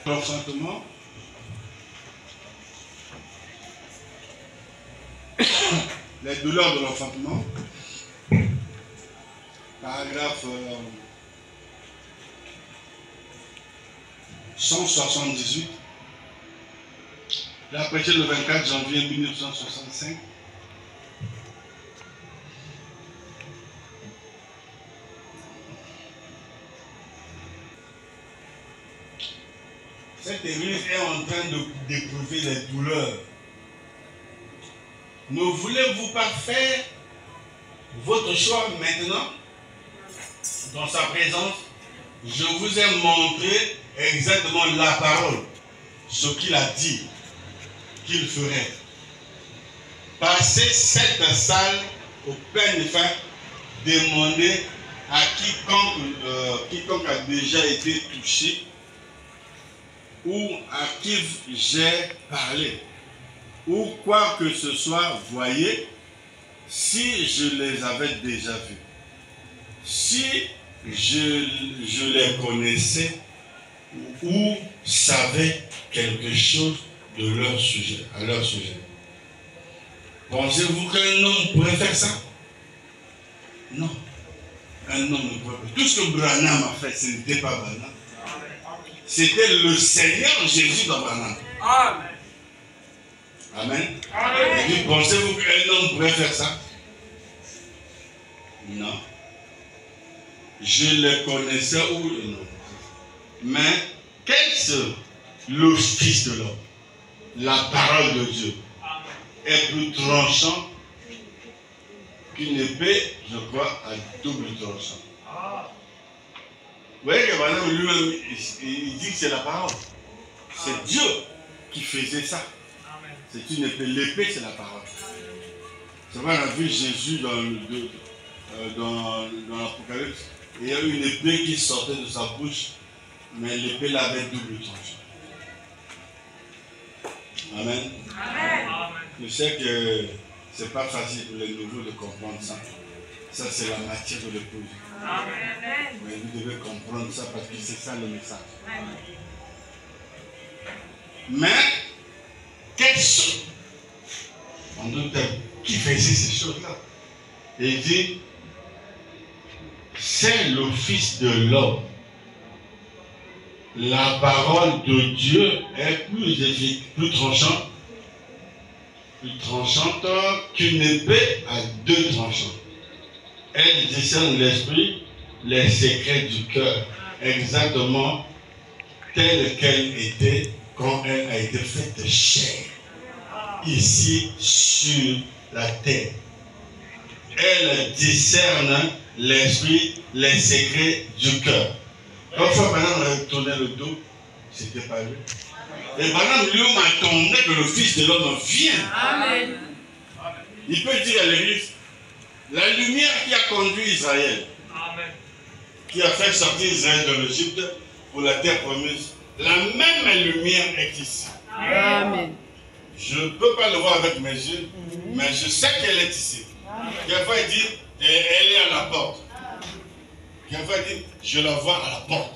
L'enfantement. Les douleurs de l'enfantement. Paragraphe 178. Il a prêché le 24 janvier 1965. cette église est en train d'éprouver des douleurs. Ne voulez-vous pas faire votre choix maintenant dans sa présence? Je vous ai montré exactement la parole, ce qu'il a dit qu'il ferait. Passez cette salle au Père de faire demander à quiconque a déjà été touché ou à qui j'ai parlé ou quoi que ce soit, voyez, si je les avais déjà vus, si je les connaissais ou savais quelque chose de leur sujet, à leur sujet. Pensez-vous qu'un homme pourrait faire ça? Non. Un homme ne pourrait pas. Tout ce que Branham a fait, ce n'était pas Branham. C'était le Seigneur Jésus dans Branham. Amen. Amen. Amen. Pensez-vous qu'un homme pourrait faire ça? Non. Je les connaissais ou non. Mais qu'est-ce le Fils de l'homme? La parole de Dieu est plus tranchant qu'une épée, je crois, à double tranchant. Vous voyez que Branham lui-même, il dit que c'est la parole. C'est Dieu qui faisait ça. C'est une épée. L'épée, c'est la parole. C'est vrai, on a vu Jésus dans l'Apocalypse. Il y a eu une épée qui sortait de sa bouche, mais l'épée l'avait double tranchant. Amen. Amen. Je sais que ce n'est pas facile pour les nouveaux de comprendre ça. Ça, c'est la matière de l'épouse. Mais vous devez comprendre ça parce que c'est ça le message. Amen. Mais, quels sont qui faisait ces choses-là? Et il dit, c'est le Fils de l'homme. La parole de Dieu est plus tranchante qu'une épée à deux tranchants. Elle discerne l'esprit, les secrets du cœur, exactement telle qu'elle était quand elle a été faite chair, ici sur la terre. Elle discerne l'esprit, les secrets du cœur. Parfois, Branham a tourné le dos, c'était pas lui. Et Branham lui-même attendait que le Fils de l'homme vienne. Amen. Il peut dire à l'église, la lumière qui a conduit Israël, amen, qui a fait sortir Israël de l'Égypte pour la terre promise, la même lumière est ici. Amen. Je ne peux pas le voir avec mes yeux, mais je sais qu'elle est ici. Quelquefois il dit, elle est à la porte. Quelquefois il dit, je la vois à la porte.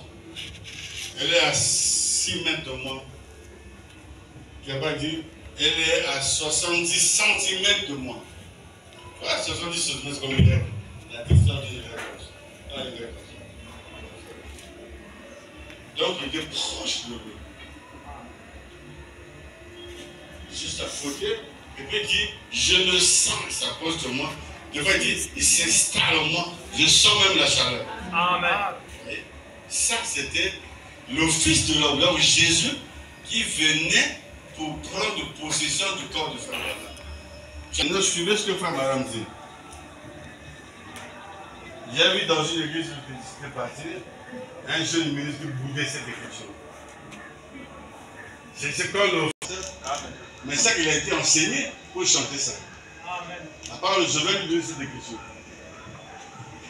Elle est à 6 mètres de moi. Quelquefois il dit, elle est à 70 cm de moi. Voilà, 70 cm comme une règle. La différence d'une règle. Donc il était proche de lui. Juste à côté, et puis il dit, je le sens, il s'approche de moi. Il va dire, il s'installe en moi, je sens même la chaleur. Amen. Et ça, c'était le Fils de l'homme, donc Jésus, qui venait pour prendre possession du corps de Frère Branham. Nous suivez ce que Frère Branham dit. J'ai vu dans une église qui s'était partie, un jeune ministre qui boudait cette écriture. C'est comme le... Mais ça, il a été enseigné pour chanter ça. Amen. La parole, je vais lui donner cette écriture.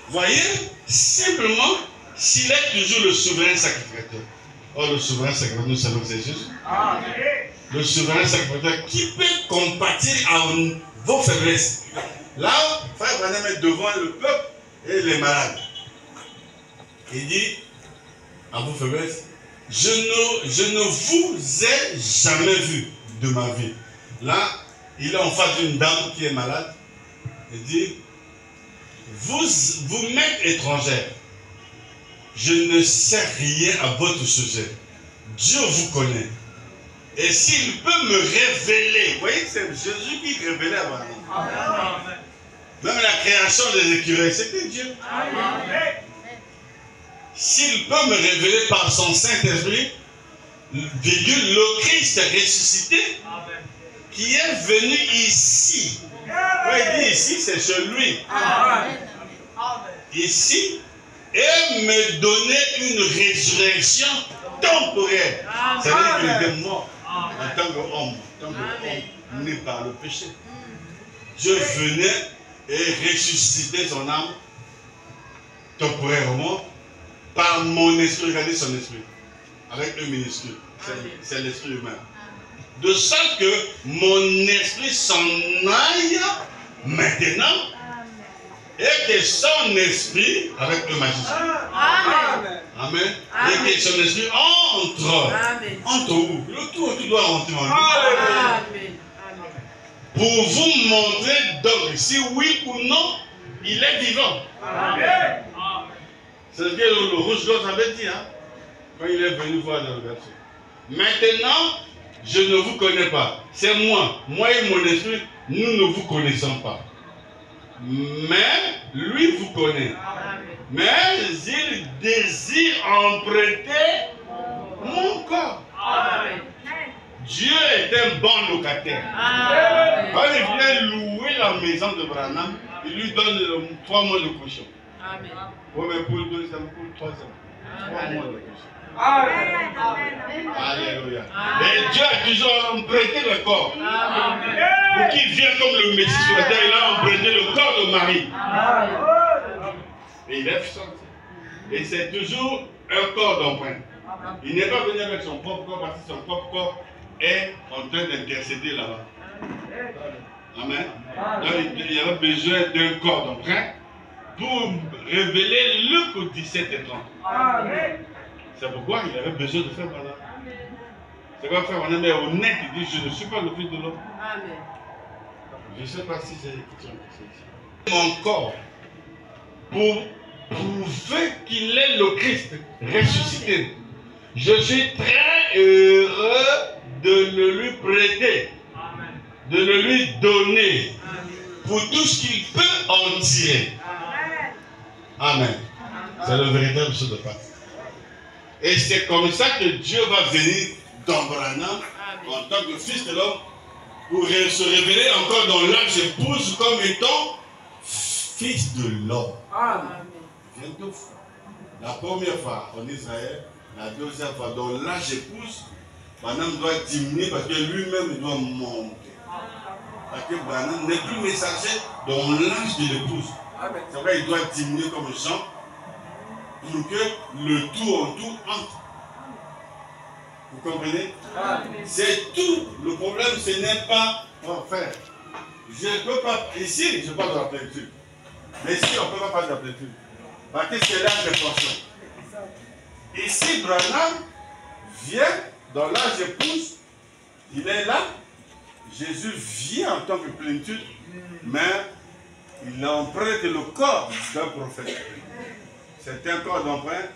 Voyez, simplement, s'il est toujours le souverain sacrificateur. Oh, le souverain sacrificateur, nous savons que c'est Jésus. Amen. Le souverain sacrificateur qui peut compatir à vos faiblesses. Là, Frère Branham est devant le peuple et les malades. Il dit, à vos faiblesses, je ne vous ai jamais vu de ma vie. Là, il est en face d'une dame qui est malade. Il dit, vous m'êtes étrangère. Je ne sais rien à votre sujet. Dieu vous connaît. Et s'il peut me révéler, vous voyez, c'est Jésus qui révélait à Amen. Même la création des écureuils, c'était Dieu. Amen. S'il peut me révéler par son Saint-Esprit le Christ ressuscité qui est venu ici. Quand il dit ici, c'est chez lui. Ici, et me donner une résurrection temporaire. Ça veut dire qu'il était mort en tant qu'homme, né par le péché. Dieu venait et ressuscitait son âme temporairement par mon esprit. Regardez son esprit, avec un minuscule. C'est l'esprit humain. De sorte que mon esprit s'en aille maintenant et que son esprit, avec le magicien, Amen. Et que son esprit entre. Entre où? Tout doit rentrer en lui. Pour vous montrer donc si oui ou non, il est vivant. C'est ce que le rouge-gorge avait dit, hein, quand il est venu voir dans le verset. Maintenant, je ne vous connais pas. C'est moi. Moi et mon esprit, nous ne vous connaissons pas. Mais lui vous connaît. Mais il désire emprunter mon corps. Dieu est un bon locataire. Quand il vient louer la maison de Branham, il lui donne 3 mois de caution. Oui, mais pour le 2, ça me coûte 3 ans. 3 mois de caution. Alléluia. Et Dieu a toujours emprunté le corps. Pour qu'il vienne comme le Messie sur la terre, il a emprunté le corps de Marie. Et il est sorti. Et c'est toujours un corps d'emprunt. Il n'est pas venu avec son propre corps parce que son propre corps est en train d'intercéder là-bas. Amen. Donc il y avait besoin d'un corps d'emprunt pour révéler Luc 17 et 30. C'est pourquoi il avait besoin de faire Branham. C'est quoi faire Branham est honnête, il dit je ne suis pas le fils de l'homme. Je ne sais pas si c'est l'écriture que c'est. Mon corps, pour prouver qu'il est le Christ ressuscité. Je suis très heureux de le lui prêter, de le lui donner pour tout ce qu'il peut en tirer. Amen. C'est le véritable chose de Pâques. Et c'est comme ça que Dieu va venir dans Branham en tant que fils de l'homme pour se révéler encore dans l'âge épouse comme étant fils de l'homme. Vient 2 fois. La première fois en Israël, la deuxième fois dans l'âge épouse, Branham doit diminuer parce que lui-même il doit monter. Parce que Branham n'est plus messager dans l'âge de l'épouse. C'est vrai, il doit diminuer comme Jean pour que le tout en tout entre. Vous comprenez? C'est tout. Le problème, ce n'est pas faire. Je ne peux pas. Ici, je parle de la plénitude. Mais ici, on ne peut pas parler de la plénitude. Parce que c'est l'âge de fonction. Ici, Branham vient dans l'âge épouse. Il est là. Jésus vient en tant que plénitude. Mais il emprunte le corps d'un prophète. C'est un corps d'emprunt.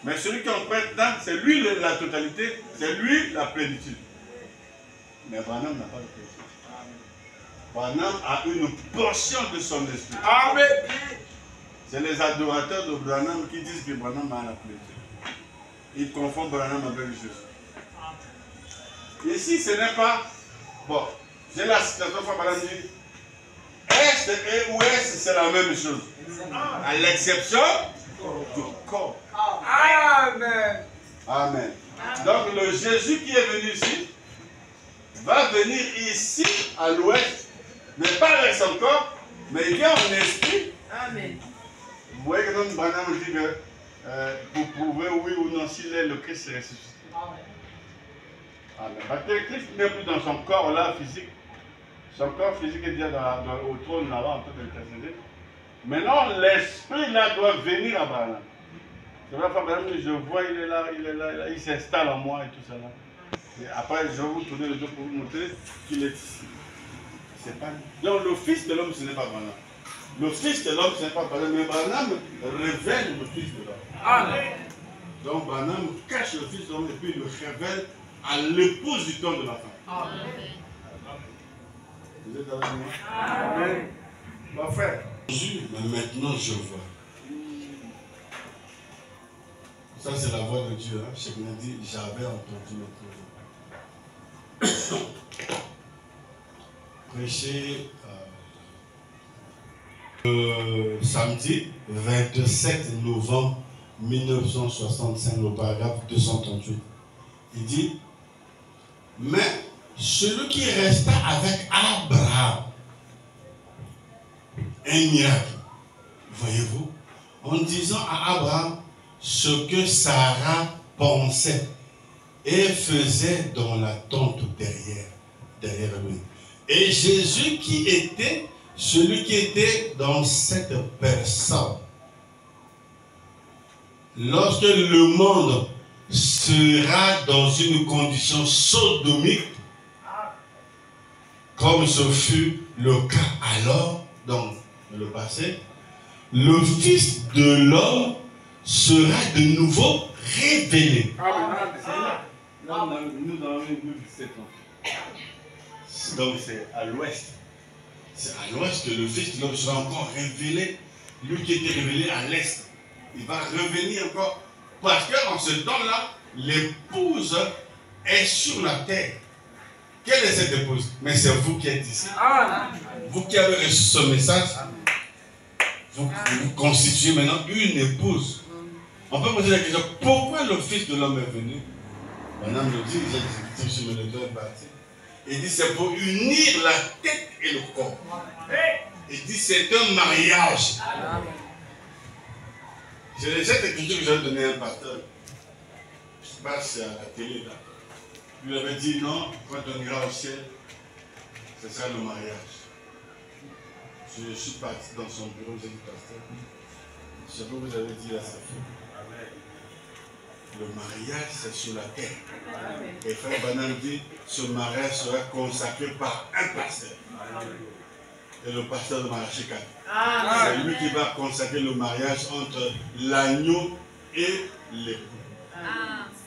Mais celui qui emprunte, c'est lui la totalité, c'est lui la plénitude. Mais Branham n'a pas de plénitude. Branham a une portion de son esprit. Amen. C'est les adorateurs de Branham qui disent que Branham a la plénitude. Ils confondent Branham avec Jésus. Ici, ce n'est pas... Bon, j'ai la citation fois Branham dit Est et ouest, c'est la même chose. À l'exception du corps. Amen. Amen. Donc le Jésus qui est venu ici va venir ici à l'ouest, mais pas avec son corps, mais il vient en esprit. Amen. Vous voyez que notre Branham dit que vous pouvez, oui ou non, s'il est le Christ ressuscité. Amen. Parce que Christ n'est plus dans son corps là physique. Son corps physique est déjà au trône là-bas en train d'intercéder. Maintenant, l'esprit là doit venir à Branham. C'est vrai, je vois, il est là, il s'installe en moi et tout ça là. Et après, je vais vous tourner le dos pour vous montrer qu'il est ici. C'est pas lui. Donc, le fils de l'homme, ce n'est pas Branham. Le fils de l'homme, ce n'est pas Branham, mais Branham révèle le fils de l'homme. Amen. Donc, Branham cache le fils de l'homme et puis il le révèle à l'épouse du temps de la femme. Amen. Vous êtes avec moi? Amen. Mon frère. Mais maintenant, je vois. Ça, c'est la voix de Dieu. Hein. Chacun dit, j'avais entendu notre voix. Prêcher samedi 27 novembre 1965, le paragraphe 238. Il dit, mais celui qui resta avec Abraham, un miracle, voyez-vous, en disant à Abraham ce que Sarah pensait et faisait dans la tente derrière lui. Et Jésus qui était celui qui était dans cette personne. Lorsque le monde sera dans une condition sodomique, comme ce fut le cas alors, dans le passé, le Fils de l'homme sera de nouveau révélé. Là, nous avons une Bible de 7 ans. Donc c'est à l'ouest. C'est à l'ouest que le Fils de l'homme sera encore révélé. Lui qui était révélé à l'est. Il va revenir encore. Parce qu'en ce temps-là, l'épouse est sur la terre. Quelle est cette épouse? Mais c'est vous qui êtes ici. Vous qui avez reçu ce message, vous constituez maintenant une épouse. On peut poser la question, pourquoi le Fils de l'homme est venu? Madame nous dit, j'ai dit sur le dos bâti. Il dit, c'est pour unir la tête et le corps. Il dit, c'est un mariage. J'ai cette écriture que j'ai donnée à un pasteur. Je passe à la télé là. Il lui avait dit non, quand on ira au ciel, ce sera le mariage. Je suis parti dans son bureau, j'ai dit pasteur, je sais pas vous avez dit à sa fille. Le mariage, c'est sur la terre. Et frère Banane dit, ce mariage sera consacré par un pasteur. Et le pasteur de Marachika. C'est lui qui va consacrer le mariage entre l'agneau et l'époux.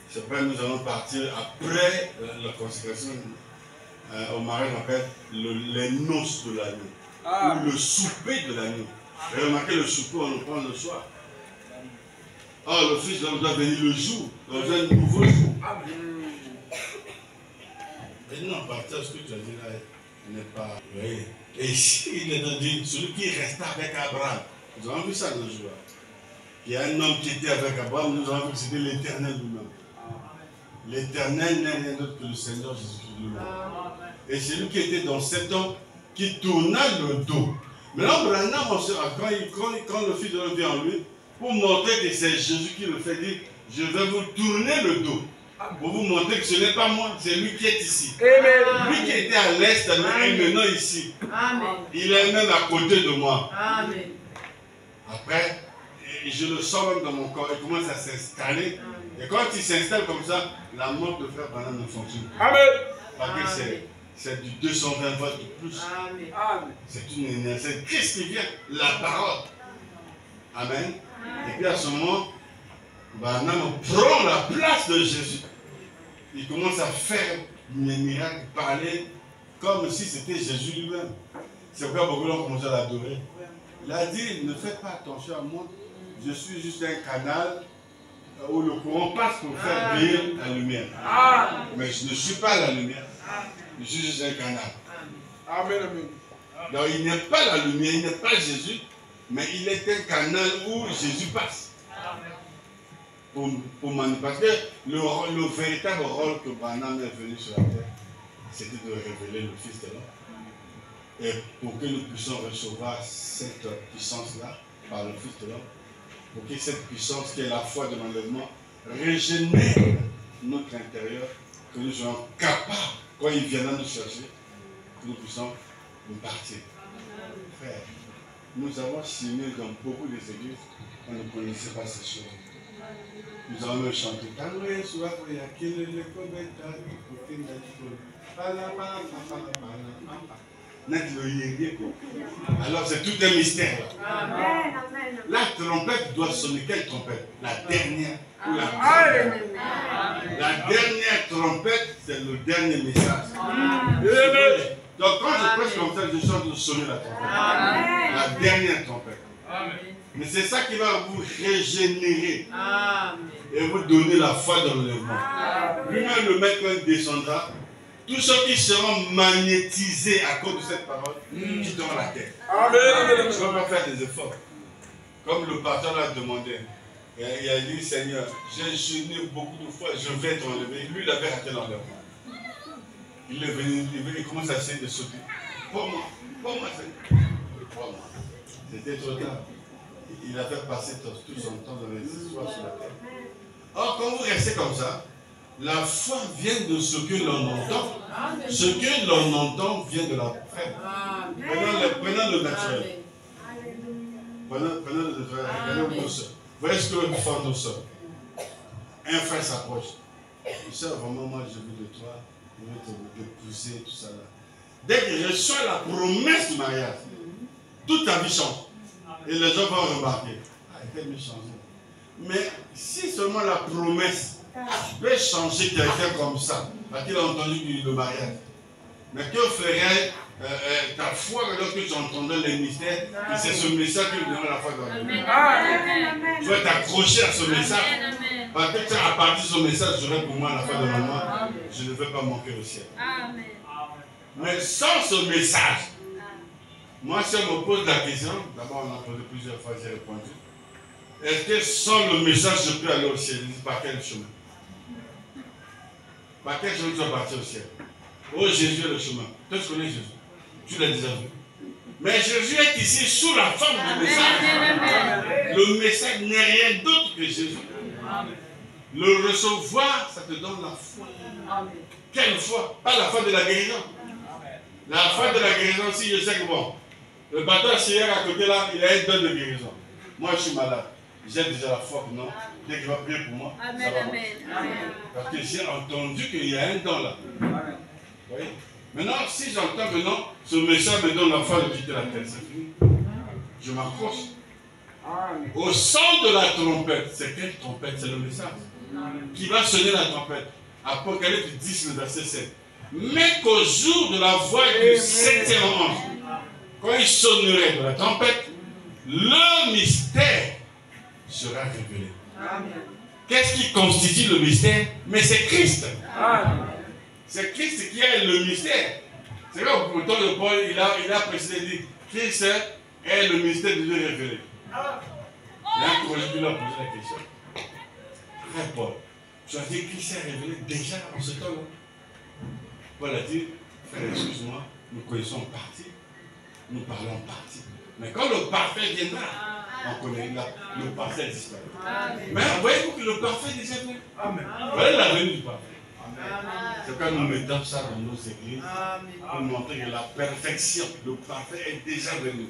C'est pourquoi nous allons partir après la consécration au mariage, on appelle les noces de l'agneau. Ou le souper de l'agneau. Remarquez, le souper, on le prend le soir. Or, le Fils de l'homme doit venir le jour, dans un nouveau jour. Et non, pasteur, ce que tu as dit là n'est pas. Oui. Et ici, il est dit, celui qui resta avec Abraham. Nous avons vu ça dans le jour. Il y a un homme qui était avec Abraham, nous avons vu que c'était l'Éternel lui-même. L'Éternel n'est rien d'autre que le Seigneur Jésus-Christ lui-même. Et c'est lui qui était dans cet homme qui tourna le dos. Maintenant, quand le Fils de l'homme vient en lui, pour montrer que c'est Jésus qui le fait dire, je vais vous tourner le dos. Pour vous montrer que ce n'est pas moi, c'est lui qui est ici. Amen. Lui qui était à l'est, est maintenant ici. Amen. Il est même à côté de moi. Amen. Après, je le sens même dans mon corps, il commence à s'installer. Et quand il s'installe comme ça, la mort de frère Banane ne fonctionne pas. Amen. Parce que c'est du 220 volts de plus. Amen. C'est une énergie, c'est Christ qui vient, la parole. Amen. Et puis à ce moment, Banane prend la place de Jésus. Il commence à faire des miracles, parler comme si c'était Jésus lui-même. C'est pourquoi beaucoup ont commencé à l'adorer. Il a dit, ne faites pas attention à moi, je suis juste un canal où le courant passe pour faire briller la lumière. Mais je ne suis pas la lumière, je suis juste un canal. Amen, amen. Donc il n'est pas la lumière, il n'est pas Jésus, mais il est un canal où Jésus passe. Parce que le véritable rôle que Branham est venu sur la terre, c'était de révéler le Fils de l'homme. Et pour que nous puissions recevoir cette puissance-là, par le Fils de l'homme, pour que cette puissance qui est la foi de l'enlèvement régénère notre intérieur, que nous soyons capables, quand il viendra nous chercher, que nous puissions nous partir. Frère, nous avons signé dans beaucoup des églises, on ne connaissait pas ces choses. Nous avons même chanté. Alors c'est tout un mystère. Amen. La trompette doit sonner. Quelle trompette? La dernière. Ou la dernière trompette, c'est le dernier message. Donc quand je prêche comme ça, je chante de sonner la trompette. La dernière trompette. Amen. Mais c'est ça qui va vous régénérer. Amen. et vous donner la foi dans l'enlèvement. Lui-même, le maître descendra. Tous ceux qui seront magnétisés à cause de cette parole quitteront la terre. Amen. Tu ne vas pas faire des efforts. Comme le pasteur l'a demandé. Il a dit, Seigneur, j'ai jeûné beaucoup de fois, je vais t'enlever. Lui, il avait raté l'enlèvement. Il est venu, il commence à essayer de sauter. Pour moi, Seigneur. Pour moi. C'était trop tard. Il a fait passer tout son temps dans les histoires sur la terre. Or, quand vous restez comme ça, la foi vient de ce que l'on entend. Ce que l'on entend vient de la foi. Prenons le naturel. Prenons le naturel. Regardez nos soeurs. Voyez ce que nous faisons nos soeurs. Un frère s'approche. Soeur, vraiment, moi, je veux de toi. Je veux t'épouser, tout ça là. Dès qu'il reçoit la promesse du mariage, toute ta vie change. Et les gens vont remarquer. Ah, elle était méchante. Mais si seulement la promesse peut changer quelqu'un comme ça, parce qu'il a entendu le mariage. Mais que ferait ta foi lorsque tu entendais les mystères? C'est ce message qui nous donne la foi dans le monde. Tu vas t'accrocher à ce message. Parce que à partir de ce message, j'aurai pour moi la foi de maman. Je ne vais pas manquer au ciel. Mais sans ce message, moi, si on me pose la question, d'abord on a posé plusieurs fois, j'ai répondu. Est-ce que sans le message, je peux aller au ciel? Je dis, par quel chemin? Par quel chemin tu vas partir au ciel? Oh, Jésus est le chemin. Toi, tu connais Jésus. Tu l'as déjà vu. Mais Jésus est ici sous la forme du message. Le message n'est rien d'autre que Jésus. Le recevoir, ça te donne la foi. Quelle foi? Pas la foi de la guérison. La foi de la guérison, si je sais que bon, le bâtard Seigneur à côté là, il a un don de guérison. Moi, je suis malade. J'ai déjà la foi que non. Dès qu'il va prier pour moi, ça va marcher. Parce que j'ai entendu qu'il y a un don là. Vous voyez? Maintenant, si j'entends que non, ce message me donne la foi de quitter la terre, c'est fini. Je m'accroche. Au son de la trompette, c'est quelle trompette? C'est le message. Qui va sonner la trompette? Apocalypse 10, le verset 7. Mais qu'au jour de la voix du septième ange, quand il sonnerait de la trompette, le mystère sera révélé. Qu'est-ce qui constitue le mystère? Mais c'est Christ. C'est Christ qui est le mystère. C'est là où pourtant le Paul, il a précisé, il dit, Christ est le mystère de Dieu révélé. Il y a un collègue qui lui a posé la question. Frère Paul, tu as dit Christ est révélé déjà en ce temps-là. Paul a dit, frère, excuse-moi, nous connaissons en partie, nous parlons en partie. Mais quand le parfait viendra, on connaît le parfait disparaît. Mais voyez-vous que le parfait est déjà venu. Voyez la venue du parfait. C'est quand nous mettons ça dans nos églises pour montrer que la perfection, le parfait est déjà venu.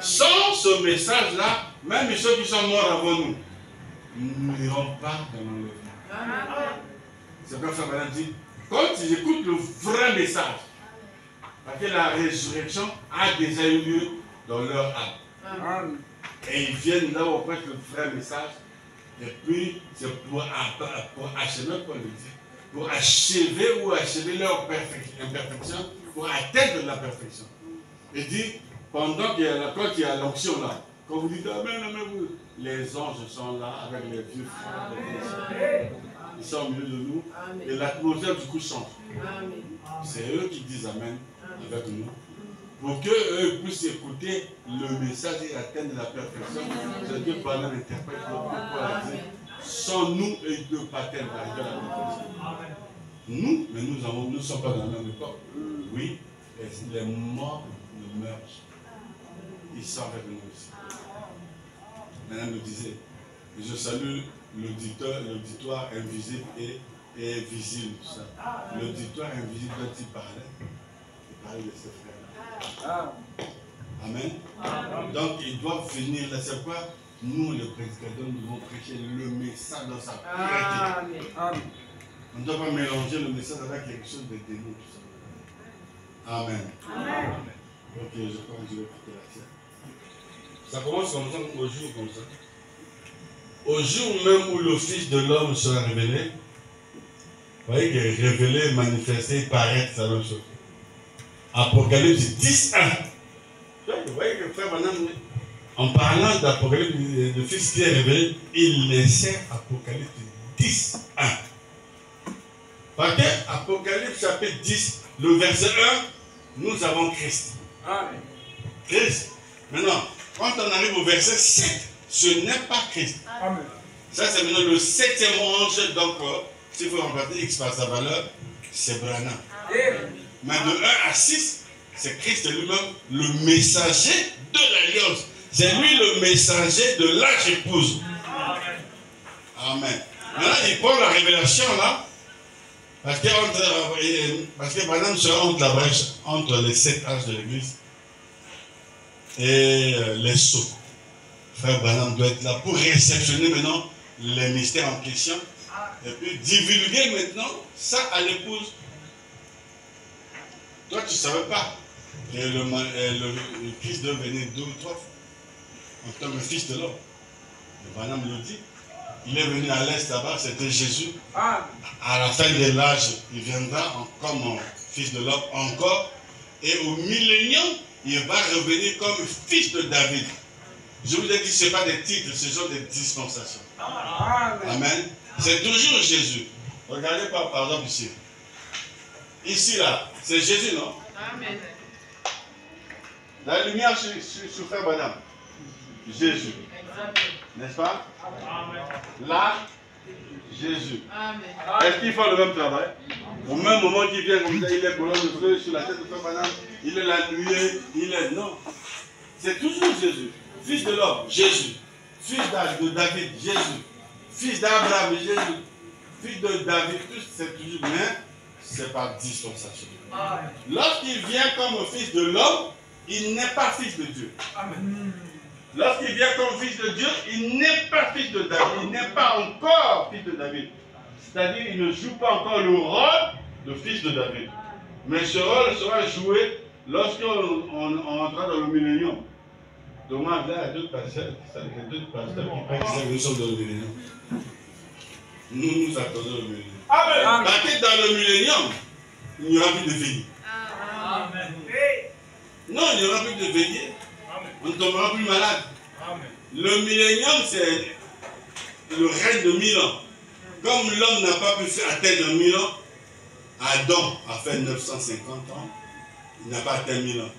Sans ce message-là, même ceux qui sont morts avant nous, nous n'irons pas dans l'enlèvement. C'est comme ça, madame dit, quand ils écoutent le vrai message, parce que la résurrection a déjà eu lieu dans leur âme. Et ils viennent là où on prête le vrai message, et puis c'est pour achever, pour achever ou achever leur imperfection, pour atteindre la perfection. Et dit, pendant qu'il y a quand il y a l'onction là, quand vous dites Amen, Amen, les anges sont là avec les vieux frères. Ils sont au milieu de nous et l'atmosphère du coup change. C'est eux qui disent Amen avec nous. Pour qu'eux puissent écouter le message et atteindre la perfection. C'est Dieu par là l'interprète sans nous et de paterne arriver à la perfection. Nous, mais nous ne sommes pas dans la même époque. Oui, les morts ne meurent. Ils sont avec nous aussi. Madame me disait, je salue l'auditoire invisible et visible. L'auditoire invisible dont il parlait de ses frères. Amen. Donc ils doivent venir là. C'est quoi? Nous, les prédicateurs, nous devons prêcher le message dans sa pureté. On ne doit pas mélanger le message avec quelque chose de démon. Amen. Ok, je crois que je vais quitter la terre. Ça commence comme ça, au jour comme ça. Au jour même où le Fils de l'homme sera révélé, vous voyez que révélé, manifesté, paraître, c'est la même chose. Apocalypse 10, 1. Vous voyez que frère Madame, En parlant d'Apocalypse, le Fils qui est révélé, il laissait Apocalypse 10, 1. Parce que Apocalypse chapitre 10, le verset 1, nous avons Christ. Amen. Christ. Maintenant, quand on arrive au verset 7, ce n'est pas Christ. Amen. Ça, c'est maintenant le 7e ange. Donc, s'il faut remplacer X par sa valeur, c'est Branham. Mais de 1 à 6, c'est Christ lui-même, le messager de l'alliance. C'est lui le messager de l'âge épouse. Amen. Amen. Maintenant, il prend la révélation là, parce que Branham sera entre la brèche, entre les 7 âges de l'église et les sceaux. Frère Branham doit être là pour réceptionner maintenant les mystères en question et puis divulguer maintenant ça à l'épouse. Toi, tu ne savais pas que le Christ doit venir 2 ou 3 fois en tant que fils de l'homme. Branham le dit. Il est venu à l'est là-bas, c'était Jésus. À la fin de l'âge, il viendra comme fils de l'homme encore. Et au millénium, il va revenir comme fils de David. Je vous ai dit, ce n'est pas des titres, ce sont des dispensations. Amen. C'est toujours Jésus. Regardez par exemple ici. Ici, là, c'est Jésus, non? Amen. La lumière sur Frère Branham. Jésus. N'est-ce pas? Amen. Là, Jésus. Est-ce qu'ils font le même travail? Au même moment qu'il vient comme ça, il est colonne de feu sur la tête de Frère Branham. Il est la nuée, il est... Non. C'est toujours Jésus. Fils de l'homme, Jésus. Fils de David, Jésus. Fils d'Abraham, Jésus. Fils de David, tout c'est toujours... Mais c'est par dispensation. Lorsqu'il vient comme fils de l'homme, il n'est pas fils de Dieu. Amen. Lorsqu'il vient comme fils de Dieu, il n'est pas fils de David. Il n'est pas encore fils de David. C'est-à-dire qu'il ne joue pas encore le rôle de fils de David. Mais ce rôle sera joué lorsqu'on entrera dans le millénium. Thomas, là, il y a d'autres pasteurs qui pensent que nous sommes dans le millénium. Nous attendons le millénium. Amen. Parce que dans le millénium, il n'y aura plus de veillée. Amen. Non, il n'y aura plus de veillée. On ne tombera plus malade. Amen. Le millénium, c'est le règne de 1000 ans. Comme l'homme n'a pas pu atteindre 1000 ans, Adam a fait 950 ans. Il n'a pas atteint 1000 ans.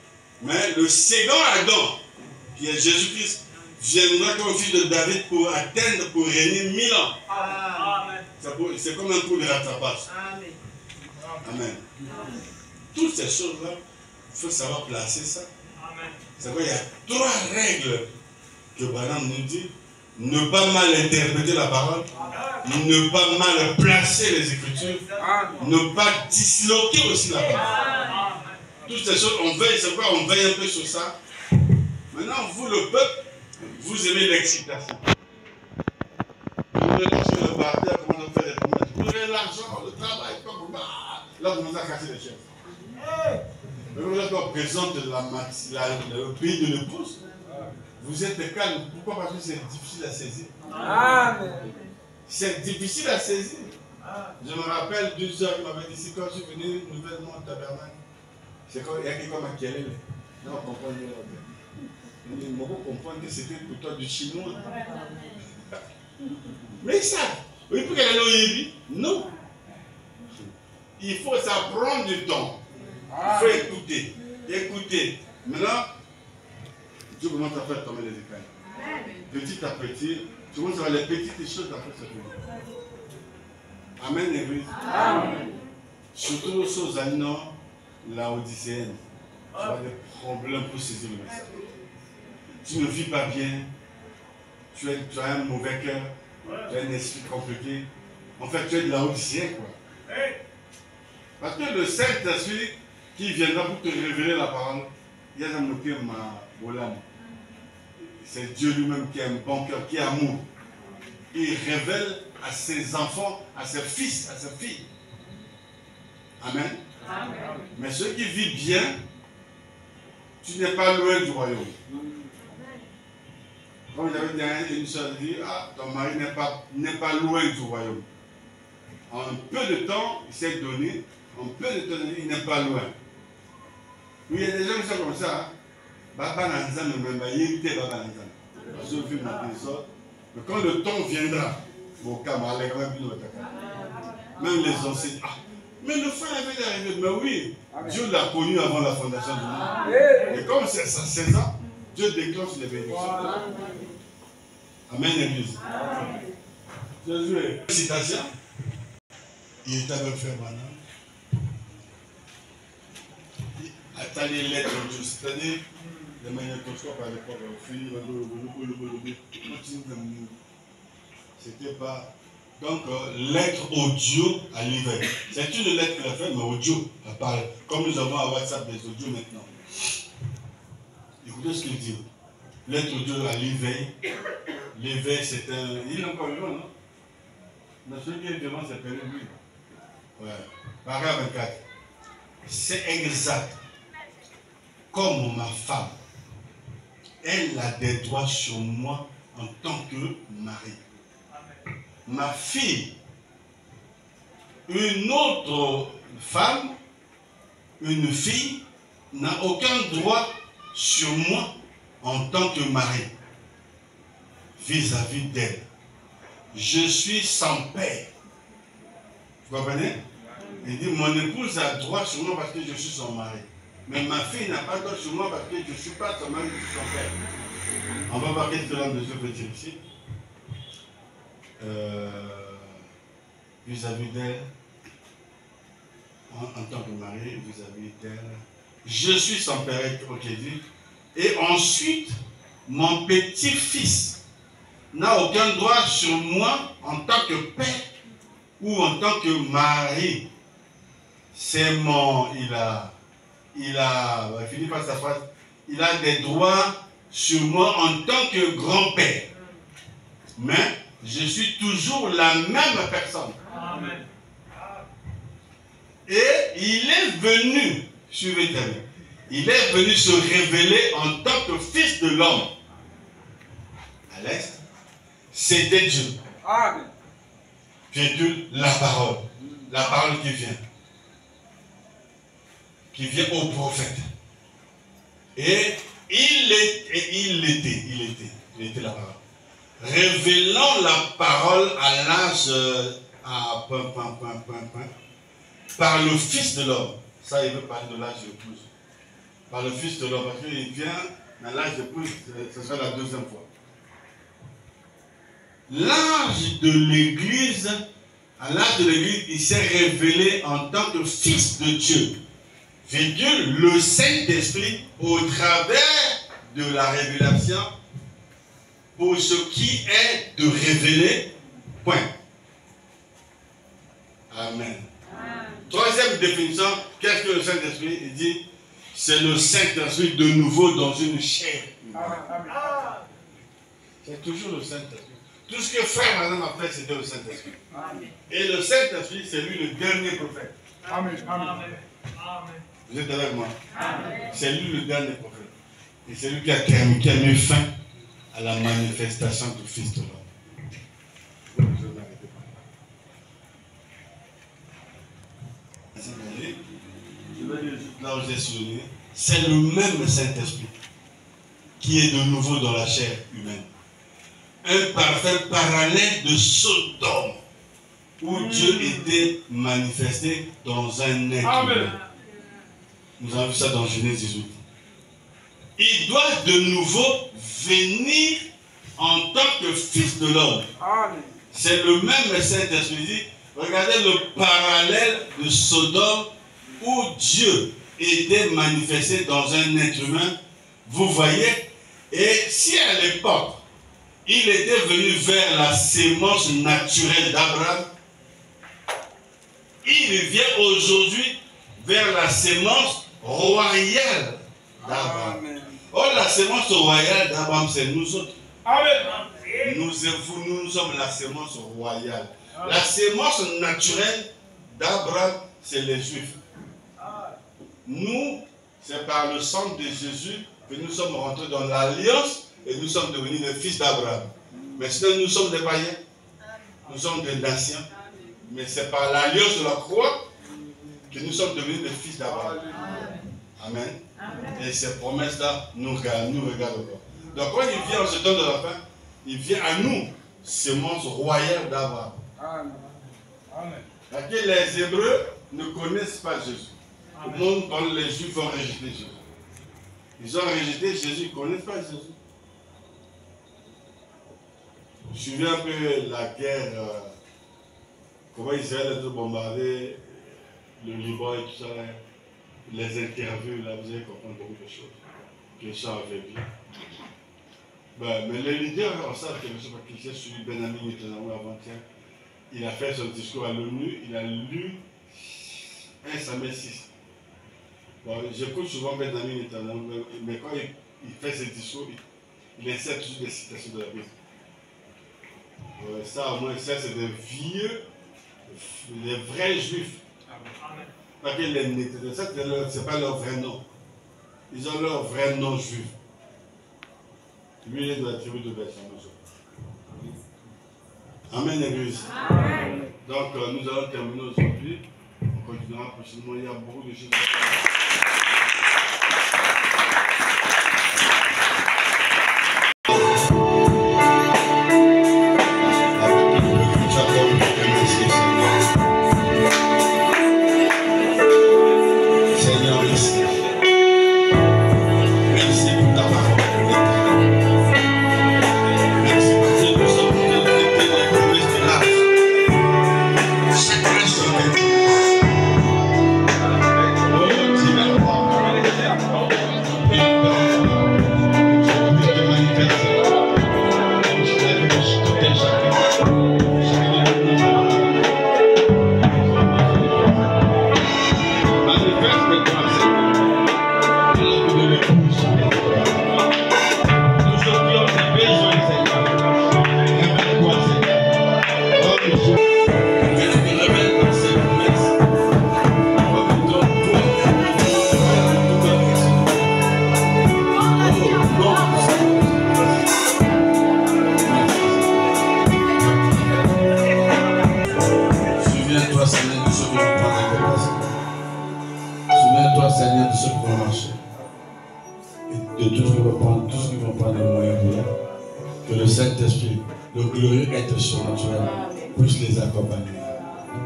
Mais le second Adam, qui est Jésus-Christ, viendra comme fils de David pour atteindre, pour régner 1000 ans. Amen. C'est comme un coup de rattrapage. Amen. Amen. Toutes ces choses-là, il faut savoir placer ça. C'est quoi? Il y a 3 règles que Branham nous dit. Ne pas mal interpréter la parole, ne pas mal placer les Écritures, ne pas disloquer aussi la parole. Toutes ces choses, on veille, c'est quoi? On veille un peu sur ça. Maintenant, vous, le peuple, vous aimez l'excitation. Vous voulez lancer le parterre, comment on fait des promesses. Vous voulez l'argent, le travail, comme là, vous commencez à casser les chaises. Mais lorsqu'on présente le pays de l'épouse, vous êtes calme. Pourquoi? Parce que c'est difficile à saisir. C'est difficile à saisir. Je me rappelle 2 heures, il m'avait dit, quand je suis venu nouvellement au tabernacle, c'est quand il y a quelqu'un qui allait. Là, on comprend mieux. Il m'a comprendre que c'était pour toi du chinois. Mais ça, oui, pour qu'elle aille au Yébi, non. Il faut, ça prend du temps. Il faut écouter. Écouter. Maintenant, tu commences à faire tomber les écailles. Petit à petit, tu commences à faire les petites choses d'après ce que Amen, Église. Amen. Surtout aux anneaux, la Odysséenne. Tu as des problèmes pour saisir le message. Tu ne vis pas bien. Tu as un mauvais cœur. Tu as un esprit compliqué. En fait, tu es de la Odysséenne, quoi. Parce que le Saint-Esprit qui viendra pour te révéler la parole, il y a un qui c'est Dieu lui-même qui a un bon cœur, qui a amour. Il révèle à ses enfants, à ses fils, à ses filles. Amen. Amen. Mais ceux qui vivent bien, tu n'es pas loin du royaume. Comme j'avais dit, une soeur dit, ton mari n'est pas loin du royaume. En peu de temps, il s'est donné. En peu de temps, il n'est pas loin. Oui, il y a des gens qui sont comme ça. Baba Nanzan, Baba Yémite, Baba Nanzan. Je vis mon désordre. Mais quand le temps viendra, même les enseignants. Ah, mais le frère avait arrivé. Mais oui, Dieu l'a connu avant la fondation du monde. Et comme c'est ça, 16 ans, Dieu déclenche les bénédictions. Amen, Église. Jésus est. Citation. Il était avec frère Manan. Attendez les lettres de Dieu. C'est-à-dire, les magnétoscopes à l'époque, c'était pas. Donc, lettre audio à livrer. C'est une lettre qu'il a faite, mais audio à parler. Comme nous avons à WhatsApp des audios maintenant. Écoutez ce qu'il dit. Lettre audio à l'éveil. L'éveil, c'est un. Il est encore vivant, non? Mais celui qui est devant, c'est Père lui. Ouais. Paragraphe 24. C'est exact. Comme ma femme, elle a des droits sur moi en tant que mari. Ma fille, une autre femme, une fille, n'a aucun droit sur moi en tant que mari vis-à-vis d'elle. Je suis sans père. Vous comprenez? Il dit, mon épouse a droit sur moi parce que je suis son mari. Mais ma fille n'a pas droit sur moi parce que je ne suis pas son mari, je suis son père. On va voir qu'est-ce que l'homme de Dieu veut dire ici. Vis-à-vis d'elle, en tant que mari, vis-à-vis d'elle, je suis son père, ok, dit. Et ensuite, mon petit-fils n'a aucun droit sur moi en tant que père ou en tant que mari. C'est mon, il finit par sa phrase, il a des droits sur moi en tant que grand-père. Mais je suis toujours la même personne. Amen. Et il est venu, suivez-moi, il est venu se révéler en tant que fils de l'homme. À l'est, c'était Dieu. Amen. Virgule, la parole qui vient au prophète. Et il était la parole. Révélant la parole à l'âge par le Fils de l'homme. Ça, il veut parler de l'âge d'épouse. Par le Fils de l'homme, parce qu'il vient dans l'âge d'épouse, ce sera la deuxième fois. L'âge de l'Église, à l'âge de l'Église, il s'est révélé en tant que Fils de Dieu. Virgule, le Saint-Esprit, au travers de la révélation, pour ce qui est de révéler, point. Amen. Troisième définition, qu'est-ce que le Saint-Esprit? Il dit, c'est le Saint-Esprit de nouveau dans une chair. C'est toujours le Saint-Esprit. Tout ce que frère Madame a fait, c'était le Saint-Esprit. Et le Saint-Esprit, c'est lui le dernier prophète. Amen. Vous êtes avec moi? C'est lui le dernier prophète. Et c'est lui qui a mis fin à la manifestation du Fils de l'homme. Je vais dire là où j'ai souligné, c'est le même Saint-Esprit qui est de nouveau dans la chair humaine. Un parfait parallèle de Sodome, où Dieu était manifesté dans un être humain. Nous avons vu ça dans Genèse 18. Il doit de nouveau venir en tant que fils de l'homme. C'est le même Saint-Esprit. Regardez le parallèle de Sodome où Dieu était manifesté dans un être humain. Vous voyez? Et si à l'époque, il était venu vers la sémence naturelle d'Abraham, il vient aujourd'hui vers la sémence royale d'Abraham. Or, la sémence royale d'Abraham, c'est nous autres. Amen. Nous sommes la sémence royale. La sémence naturelle d'Abraham, c'est les Juifs. Nous, c'est par le sang de Jésus que nous sommes rentrés dans l'alliance et nous sommes devenus les fils d'Abraham. Mais sinon, nous sommes des païens. Nous sommes des nations. Mais c'est par l'alliance de la croix que nous sommes devenus des fils d'Abraham. Amen. Et ces promesses-là nous regardent encore. Donc quand il vient en ce temps de la fin, il vient à nous, semence royale d'Abraham. Amen. Parce que les Hébreux ne connaissent pas Jésus. Au monde, quand les Juifs ont rejeté Jésus. Ils ont rejeté Jésus, ils ne connaissent pas Jésus. Je me souviens un peu la guerre, comment Israël a bombardé le Liban et tout ça, les interviews, là, vous allez comprendre beaucoup de choses. Que les gens avaient vu. Ben, mais les leaders en savent quelque chose, parce qu'il s'est suivi Benjamin Netanyahu avant-hier. Il a fait son discours à l'ONU, il a lu 1 Samuel 6. Bon, j'écoute souvent Benjamin Netanyahu, mais quand il fait ses discours, il insère toujours des citations de la Bible. Ça, au moins, ça, c'est des vieux, des vrais juifs. Parce que les Néthéniens, ça, c'est pas leur vrai nom. Ils ont leur vrai nom juif. Lui, il est de la tribu de Benjamin. Amen, Église. Amen. Donc, nous allons terminer aujourd'hui. On continuera prochainement. Il y a beaucoup de choses à faire.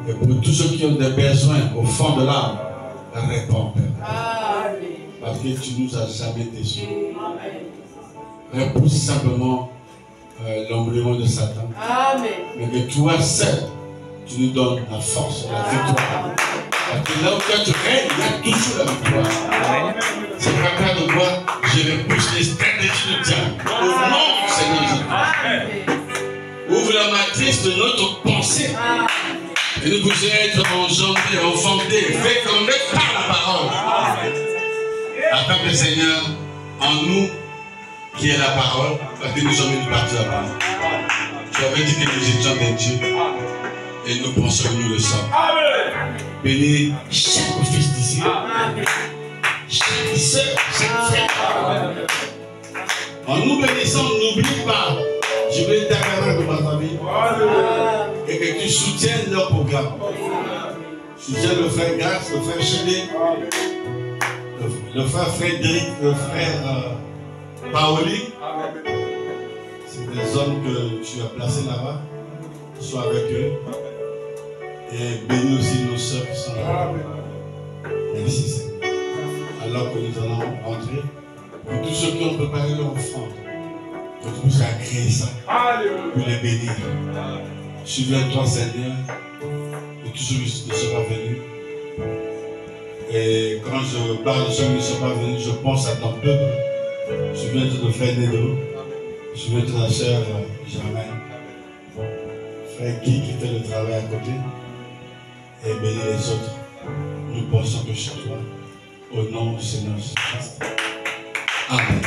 Et pour tous ceux qui ont des besoins au fond de l'âme, réponds, Père. Parce que tu nous as jamais déçus. Repousse simplement l'emblément de Satan. Mais que toi seul, tu nous donnes la force, la victoire. Parce que là où toi tu règnes, il y a toujours la victoire. C'est pas grave de moi, je repousse les stratégies du diable. Au nom du Seigneur Jésus. Ouvre la matrice de notre pensée. Et nous pouvons être engendrés, enfantés, fécondés par la parole. Afin que le Seigneur, en nous, qui est la parole, parce que nous sommes une partie de la parole. Tu avais dit que nous étions des dieux. Et nous pensons que nous le sommes. Bénis chaque fils d'ici. Chaque soeur, chaque frère. En nous bénissant, n'oublie pas. Je vais t'accorder de ma famille et que tu soutiennes leur programme. Soutiens le frère Gass, le frère Chidé, le frère Frédéric, le frère Paoli. C'est des hommes que tu as placés là-bas. Sois avec eux. Et bénis aussi nos soeurs qui sont là. Merci Seigneur. Alors que nous allons rentrer, pour tous ceux qui ont préparé leur offrande, que tu puisses agréer ça, pour les bénir. Souviens-toi, Seigneur, de tout celui qui ne sera venu. Et quand je parle de ceux qui ne sont pas venus, je pense à ton peuple. Souviens-toi de frère Nédo. Souviens-toi de la sœur Germaine. Frère qui fait le travail à côté. Et bénis les autres. Nous pensons que sur toi, au nom du Seigneur Jésus-Christ. Amen.